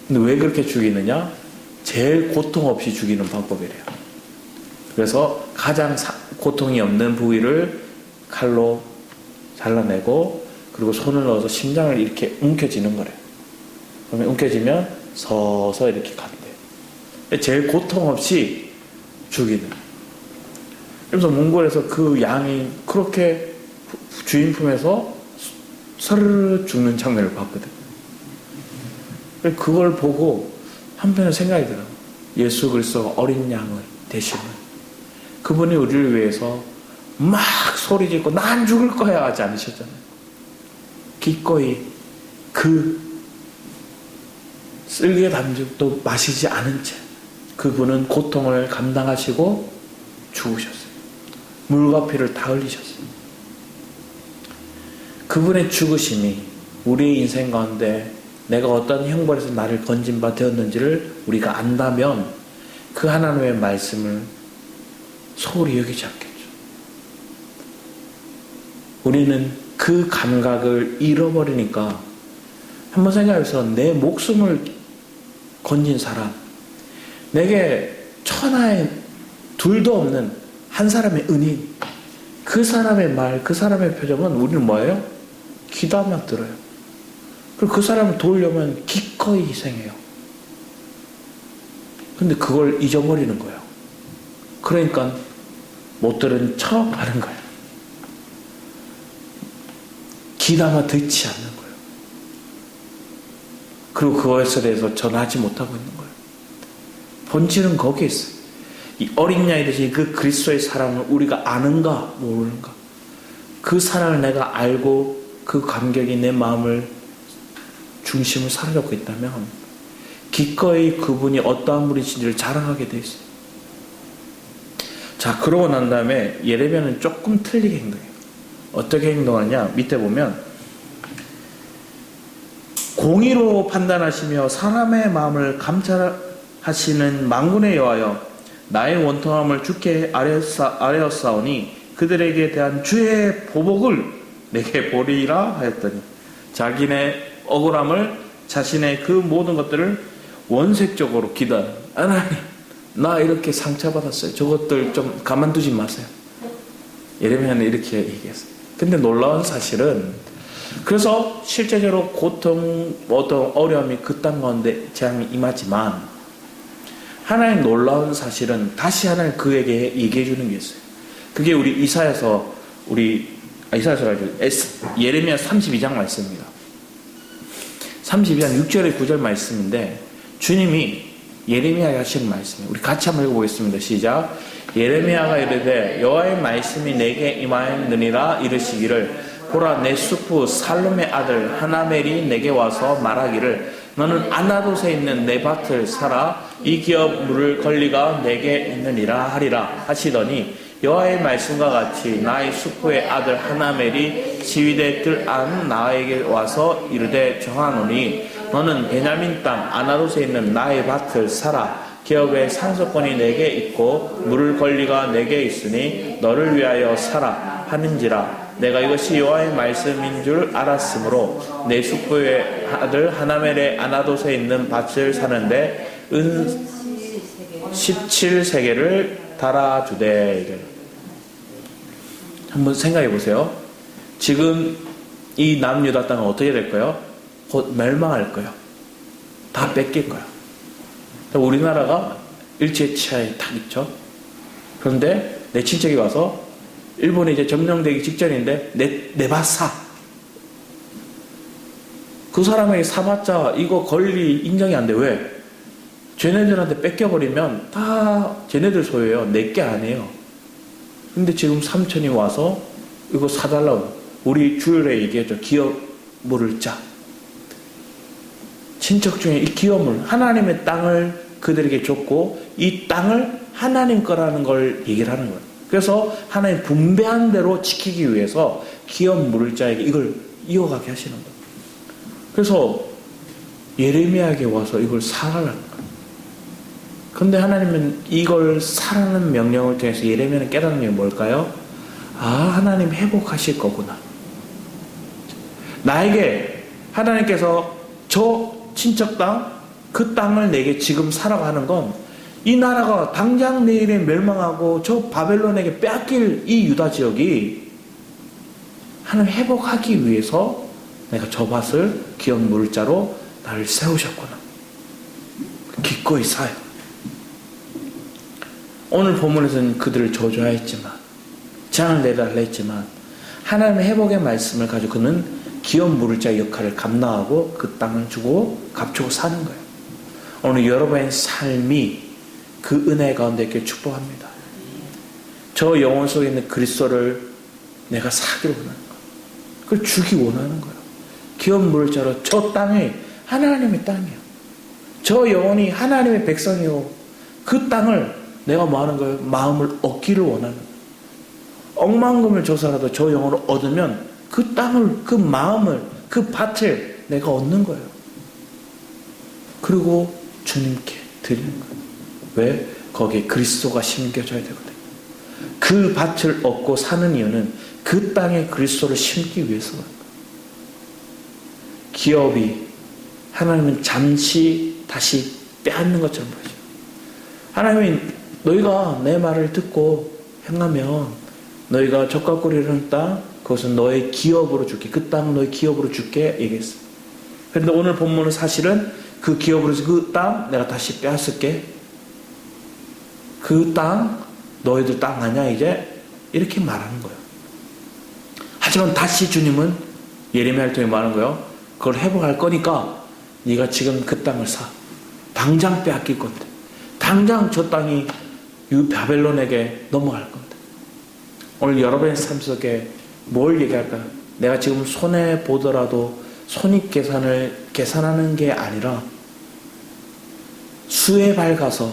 [SPEAKER 1] 근데 왜 그렇게 죽이느냐? 제일 고통 없이 죽이는 방법이래요. 그래서 가장 고통이 없는 부위를 칼로 잘라내고 그리고 손을 넣어서 심장을 이렇게 움켜쥐는 거래요. 그러면 움켜쥐면 서서 이렇게 간대요. 제일 고통 없이 죽이는. 그래서 몽골에서 그 양이 그렇게 주인 품에서 서르르 죽는 장면을 봤거든요. 그걸 보고 한편에 생각이 들어요. 예수 그리스도가 어린 양을 대신은 그분이 우리를 위해서 막 소리 짓고 난 죽을 거야 하지 않으셨잖아요. 기꺼이 그 쓸개 반죽도 마시지 않은 채 그분은 고통을 감당하시고 죽으셨어요. 물과 피를 다 흘리셨어요. 그분의 죽으심이 우리의 인생 가운데 내가 어떤 형벌에서 나를 건진 바 되었는지를 우리가 안다면 그 하나님의 말씀을 소홀히 여기지 않겠죠. 우리는 그 감각을 잃어버리니까 한번 생각해서 내 목숨을 건진 사람, 내게 천하에 둘도 없는 한 사람의 은인, 그 사람의 말, 그 사람의 표정은 우리는 뭐예요? 귀담아 들어요. 그리고 그 사람을 도우려면 기꺼이 희생해요. 근데 그걸 잊어버리는 거예요. 그러니까 못 들은 척 하는 거예요. 귀담아 듣지 않는 거예요. 그리고 그것에 대해서 전하지 못하고 있는 거예요. 본질은 거기에 있어요. 이 어린 양이듯이 그 그리스도의 사랑을 우리가 아는가 모르는가, 그 사랑을 내가 알고 그 감격이 내 마음을 중심을 사로잡고 있다면 기꺼이 그분이 어떠한 분이신지를 자랑하게 돼 있어요. 자, 그러고 난 다음에 예레미야는 조금 틀리게 행동해요. 어떻게 행동하냐, 밑에 보면 공의로 판단하시며 사람의 마음을 감찰하시는 만군의 여호와여, 나의 원통함을 주께 아뢰었사오니 그들에게 대한 주의 보복을 내게 보리라 하였더니, 자기네 억울함을, 자신의 그 모든 것들을 원색적으로 기도하는, 하나님 나 이렇게 상처받았어요, 저것들 좀 가만두지 마세요. 예레미야는 이렇게 얘기했어요. 근데 놀라운 사실은, 그래서 실제적으로 고통, 어떤 어려움이 그 땅 가운데 재앙이 임하지만 하나님 놀라운 사실은 다시 하나님 그에게 얘기해 주는 게 있어요. 그게 우리 이사야서 예레미야 32장 말씀입니다. 32장 6절에 9절 말씀인데, 주님이 예레미야에게 하시는 말씀이에요. 우리 같이 한번 읽어보겠습니다. 시작. 예레미야가 이르되 여호와의 말씀이 내게 임하였느니라 이르시기를, 보라 내 숙부 살룸의 아들 하나멜이 내게 와서 말하기를, 너는 아나돗에 있는 내 밭을 사라, 이 기업 물을 권리가 내게 있느니라 하리라 하시더니, 여호와의 말씀과 같이 나의 숙부의 아들 하나멜이 지휘대 뜰 안 나에게 와서 이르되 정하노니, 너는 베냐민 땅 아나돗에 있는 나의 밭을 사라, 기업의 상속권이 내게 있고 물을 권리가 내게 있으니 너를 위하여 사라 하는지라. 내가 이것이 여호와의 말씀인 줄 알았으므로 내 숙부의 아들 하나멜의 아나돗에 있는 밭을 사는데 은 17세계를 달아주되. 한번 생각해 보세요. 지금 이 남유다 땅은 어떻게 될 거예요? 곧 멸망할 거예요. 다 뺏길 거예요. 우리나라가 일제치하에 딱 있죠. 그런데 내 친척이 와서, 일본이 이제 점령되기 직전인데 내 밭 사. 그 사람에게 사봤자 이거 권리 인정이 안 돼. 왜? 쟤네들한테 뺏겨버리면 다 쟤네들 소유예요. 내게 아니에요. 근데 지금 삼촌이 와서 이거 사달라고. 우리 주일에 얘기했죠. 기업 물을 짜. 친척 중에 이 기업물, 하나님의 땅을 그들에게 줬고 이 땅을 하나님 거라는 걸 얘기를 하는 거예요. 그래서 하나님 분배한 대로 지키기 위해서 기업 물을 자에게 이걸 이어가게 하시는 거예요. 그래서 예레미야에게 와서 이걸 사라는 거예요. 그런데 하나님은 이걸 사라는 명령을 통해서 예레미야는 깨닫는 게 뭘까요? 아, 하나님 회복하실 거구나. 나에게 하나님께서 저 친척 땅, 그 땅을 내게 지금 사라고 하는 건, 이 나라가 당장 내일에 멸망하고 저 바벨론에게 빼앗길 이 유다 지역이 하나님 회복하기 위해서 내가 저 밭을 기업 물자로 나를 세우셨구나. 기꺼이 사요. 오늘 본문에서는 그들을 저주하였지만, 재앙을 내달라 했지만, 하나님의 회복의 말씀을 가지고 그는 기업 물자 역할을 감당하고 그 땅을 주고 값주고 사는 거예요. 오늘 여러분의 삶이 그 은혜 가운데 있게 축복합니다. 저 영혼 속에 있는 그리스도를 내가 사기를 원하는 거예요. 그걸 주기 원하는 거예요. 기업 물자로 저 땅이 하나님의 땅이에요. 저 영혼이 하나님의 백성이고 그 땅을 내가 뭐 하는 거예요? 마음을 얻기를 원하는 거예요. 억만금을 줘서라도 저 영혼을 얻으면 그 땅을, 그 마음을, 그 밭을 내가 얻는 거예요. 그리고 주님께 드리는 거예요. 왜? 거기에 그리스도가 심겨져야 되거든요. 그 밭을 얻고 사는 이유는 그 땅에 그리스도를 심기 위해서거든요. 기업이 하나님은 잠시 다시 빼앗는 것처럼 보이죠. 하나님이 너희가 내 말을 듣고 행하면 너희가 젖과 꿀이 흐르는 땅, 그것은 너의 기업으로 줄게. 그 땅 너의 기업으로 줄게 얘기했어요. 그런데 오늘 본문은 사실은 그 기업으로 그 땅 내가 다시 빼앗을게. 그 땅 너희들 땅 아니야 이제? 이렇게 말하는 거예요. 하지만 다시 주님은 예레미야를 통해 말하는 거예요. 그걸 회복할 거니까 네가 지금 그 땅을 사. 당장 빼앗길 건데. 당장 저 땅이 바벨론에게 넘어갈 건데. 오늘 여러분의 삶 속에 뭘 얘기할까요? 내가 지금 손해보더라도 손익계산을 계산하는 게 아니라 수에 밝아서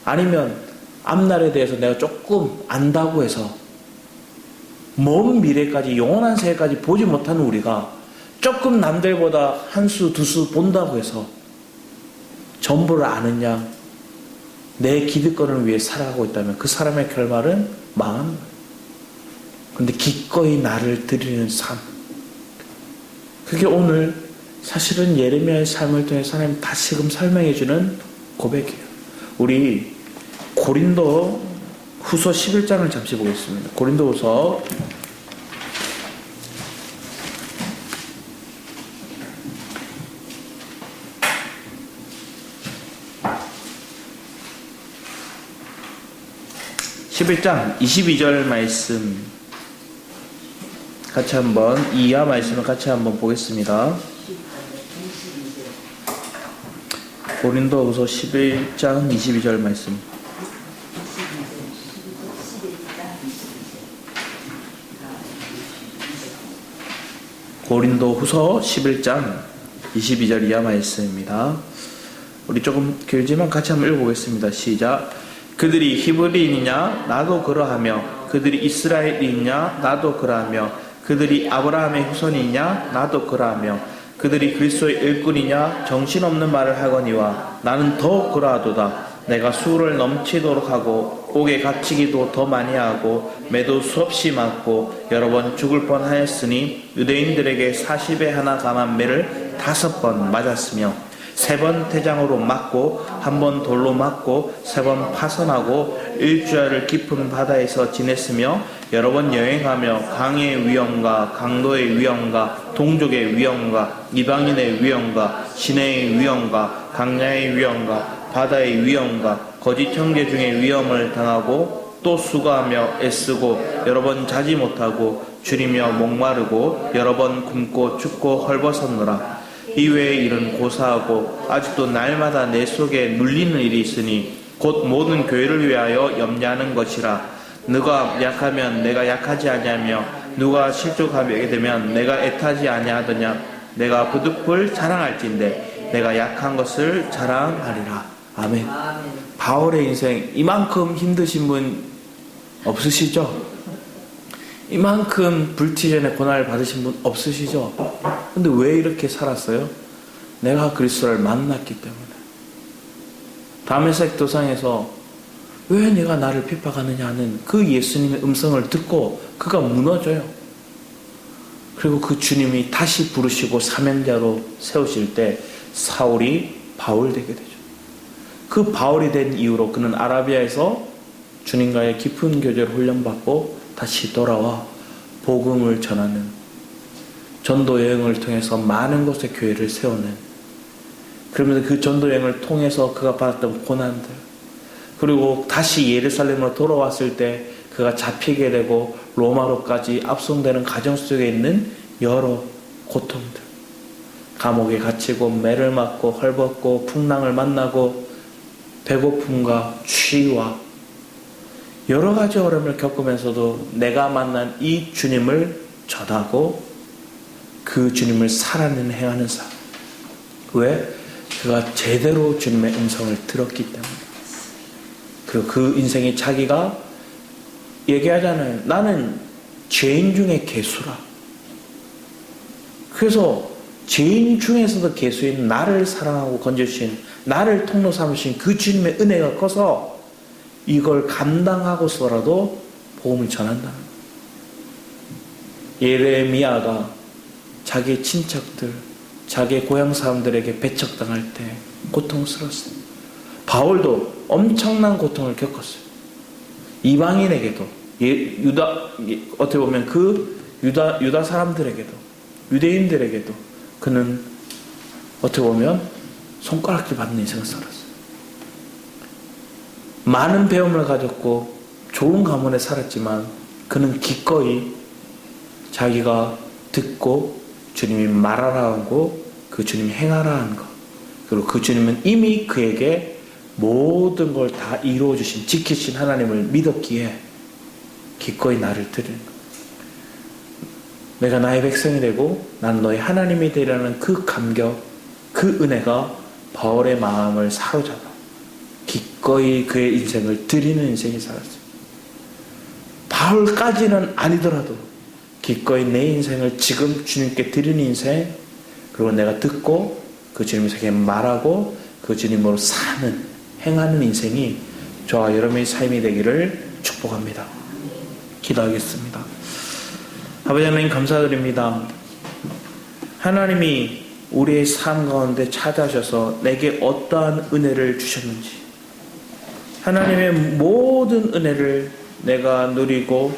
[SPEAKER 1] 아니면 앞날에 대해서 내가 조금 안다고 해서 먼 미래까지 영원한 세계까지 보지 못하는 우리가 조금 남들보다 한 수 두 수 본다고 해서 전부를 아느냐 내 기득권을 위해 살아가고 있다면 그 사람의 결말은 망하는 거예요. 그런데 기꺼이 나를 드리는 삶, 그게 오늘 사실은 예레미야의 삶을 통해 하나님 다시금 설명해 주는 고백이에요. 우리 고린도 후서 11장을 잠시 보겠습니다. 고린도 후서 11장 22절 말씀 같이 한번 이하 말씀을 같이 한번 보겠습니다. 고린도후서 11장 22절 말씀. 고린도후서 11장 22절 이하 말씀입니다. 우리 조금 길지만 같이 한번 읽어보겠습니다. 시작. 그들이 히브리인이냐 나도 그러하며 그들이 이스라엘이냐 나도 그러하며 그들이 아브라함의 후손이냐 나도 그러하며 그들이 그리스도의 일꾼이냐 정신없는 말을 하거니와 나는 더 그러하도다. 내가 수를 넘치도록 하고 옥에 갇히기도 더 많이 하고 매도 수없이 맞고 여러 번 죽을 뻔하였으니 유대인들에게 40에 하나 감한 매를 5번 맞았으며 3번 태장으로 맞고 1번 돌로 맞고 3번 파선하고 일주일을 깊은 바다에서 지냈으며 여러 번 여행하며 강의 위험과 강도의 위험과 동족의 위험과 이방인의 위험과 시내의 위험과 강야의 위험과 바다의 위험과 거짓 형제 중의 위험을 당하고 또 수고하며 애쓰고 여러 번 자지 못하고 줄이며 목마르고 여러 번 굶고 춥고 헐벗었노라. 이외의 일은 고사하고 아직도 날마다 내 속에 눌리는 일이 있으니 곧 모든 교회를 위하여 염려하는 것이라. 누가 약하면 내가 약하지 아니하며 누가 실족하게 되면 내가 애타지 아니하더냐. 내가 부득불 자랑할진대 내가 약한 것을 자랑하리라. 아멘. 바울의 인생 이만큼 힘드신 분 없으시죠? 이만큼 불티전의 고난을 받으신 분 없으시죠? 근데 왜 이렇게 살았어요? 내가 그리스도를 만났기 때문에. 다메섹 도상에서 왜 내가 나를 핍박하느냐 하는 그 예수님의 음성을 듣고 그가 무너져요. 그리고 그 주님이 다시 부르시고 사명자로 세우실 때 사울이 바울 되게 되죠. 그 바울이 된 이후로 그는 아라비아에서 주님과의 깊은 교제를 훈련받고 다시 돌아와 복음을 전하는 전도 여행을 통해서 많은 곳에 교회를 세우는, 그러면서 그 전도 여행을 통해서 그가 받았던 고난들, 그리고 다시 예루살렘으로 돌아왔을 때 그가 잡히게 되고 로마로까지 압송되는 가정 속에 있는 여러 고통들, 감옥에 갇히고 매를 맞고 헐벗고 풍랑을 만나고 배고픔과 추위와 여러 가지 어려움을 겪으면서도 내가 만난 이 주님을 전하고 그 주님을 살아내는 행하는 삶. 왜? 그가 제대로 주님의 음성을 들었기 때문에. 그리고 그 인생이 자기가 얘기하잖아요. 나는 죄인 중에 괴수라. 그래서 죄인 중에서도 계수인 나를 사랑하고 건져주신, 나를 통로 삼으신 그 주님의 은혜가 커서 이걸 감당하고서라도 복음을 전한다는 거예요. 예레미야가 자기 친척들, 자기 고향 사람들에게 배척당할 때 고통스러웠어요. 바울도 엄청난 고통을 겪었어요. 이방인에게도, 어떻게 보면 그 유다 사람들에게도, 유대인들에게도 그는 어떻게 보면 손가락질 받는 인생을 살았어요. 많은 배움을 가졌고 좋은 가문에 살았지만 그는 기꺼이 자기가 듣고 주님이 말하라 하고 그 주님이 행하라 하는 것, 그리고 그 주님은 이미 그에게 모든 걸 다 이루어주신, 지키신 하나님을 믿었기에 기꺼이 나를 드리는 것. 내가 나의 백성이 되고 나는 너의 하나님이 되라는 그 감격, 그 은혜가 바울의 마음을 사로잡아 기꺼이 그의 인생을 드리는 인생이 살았어요. 바울까지는 아니더라도 기꺼이 내 인생을 지금 주님께 드리는 인생, 그리고 내가 듣고 그 주님에게 말하고 그 주님으로 사는, 행하는 인생이 저와 여러분의 삶이 되기를 축복합니다. 기도하겠습니다. 아버지 하나님 감사드립니다. 하나님이 우리의 삶 가운데 찾아오셔서 내게 어떠한 은혜를 주셨는지, 하나님의 모든 은혜를 내가 누리고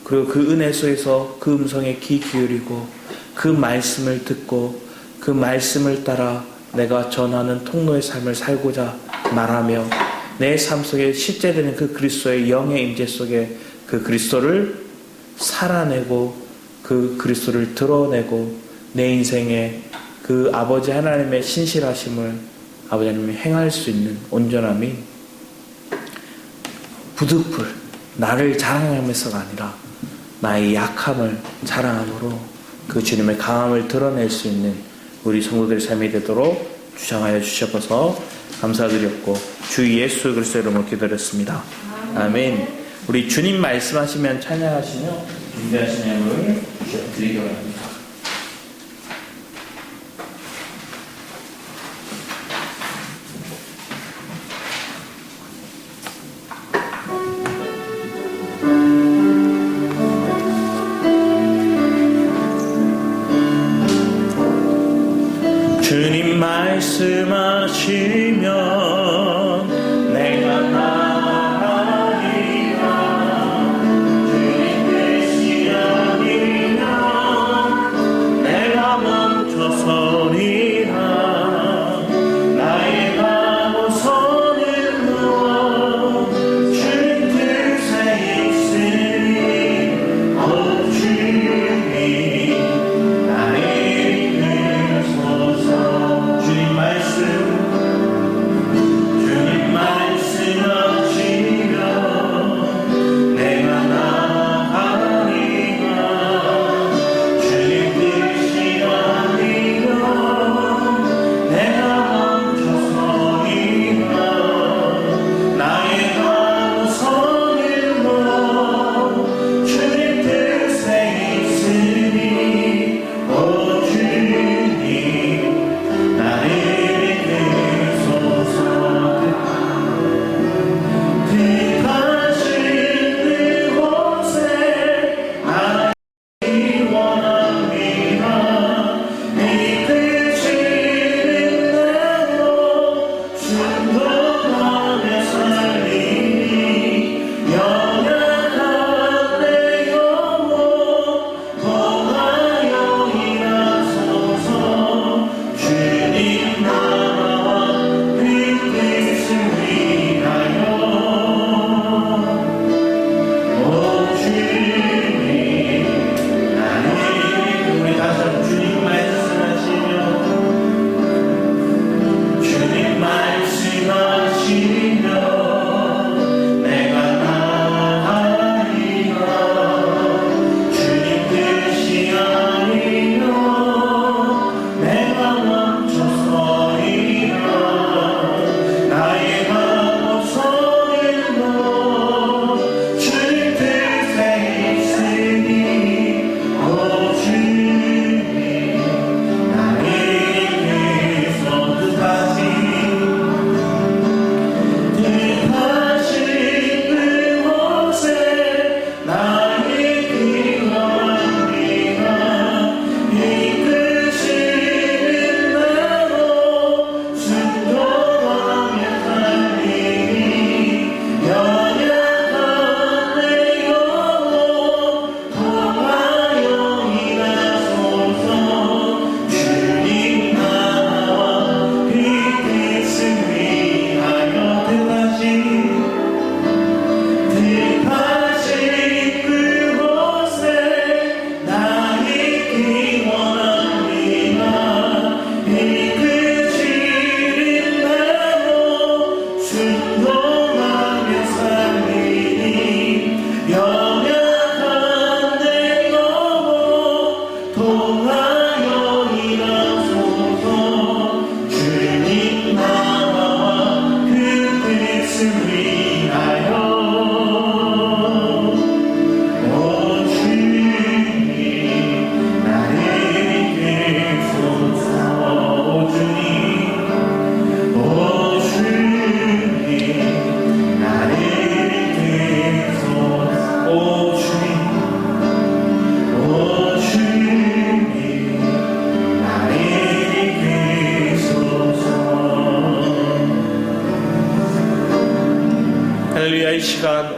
[SPEAKER 1] 그리고 그 은혜 속에서 그 음성에 귀 기울이고 그 말씀을 듣고 그 말씀을 따라 내가 전하는 통로의 삶을 살고자 말하며 내 삶 속에 실제되는 그 그리스도의 영의 임재 속에 그 그리스도를 살아내고 그 그리스도를 드러내고 내 인생에 그 아버지 하나님의 신실하심을 아버지 하나님이 행할 수 있는 온전함이 부득불 나를 자랑하면서가 아니라 나의 약함을 자랑함으로 그 주님의 강함을 드러낼 수 있는 우리 성도들의 삶이 되도록 주장하여 주셔서 감사드렸고 주 예수 그리스도의 이름으로 기도드렸습니다. 아멘. 우리 주님 말씀하시면 찬양하시며 준비하신 예물을 드리기 바랍니다. 주님 말씀하시면 내가 나가리라. 주님 뜻이 아니면 내가 멈춰서리라. 나의 가고서는 무엇 주님 뜻에 있으니 오 주님 나의 주님 말씀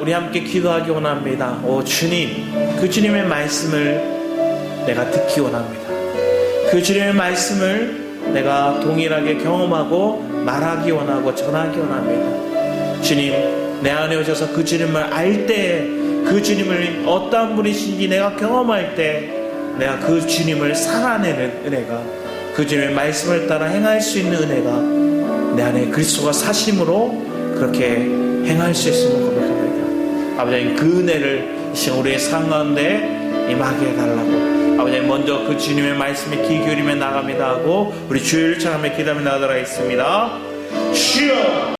[SPEAKER 1] 우리 함께 기도하기 원합니다. 오 주님, 그 주님의 말씀을 내가 듣기 원합니다. 그 주님의 말씀을 내가 동일하게 경험하고 말하기 원하고 전하기 원합니다. 주님, 내 안에 오셔서 그 주님을 알 때, 그 주님을 어떠한 분이신지 내가 경험할 때 내가 그 주님을 살아내는 은혜가, 그 주님의 말씀을 따라 행할 수 있는 은혜가 내 안에 그리스도가 사심으로 그렇게 행할 수 있음을 고백합니다. 아버지, 그 은혜를 이 시간 우리의 삶 가운데 임하게 해달라고, 아버지 먼저 그 주님의 말씀에 귀 기울이며 나갑니다 하고 우리 주일 찬양에 기도하며 나가도록 하겠습니다. 주여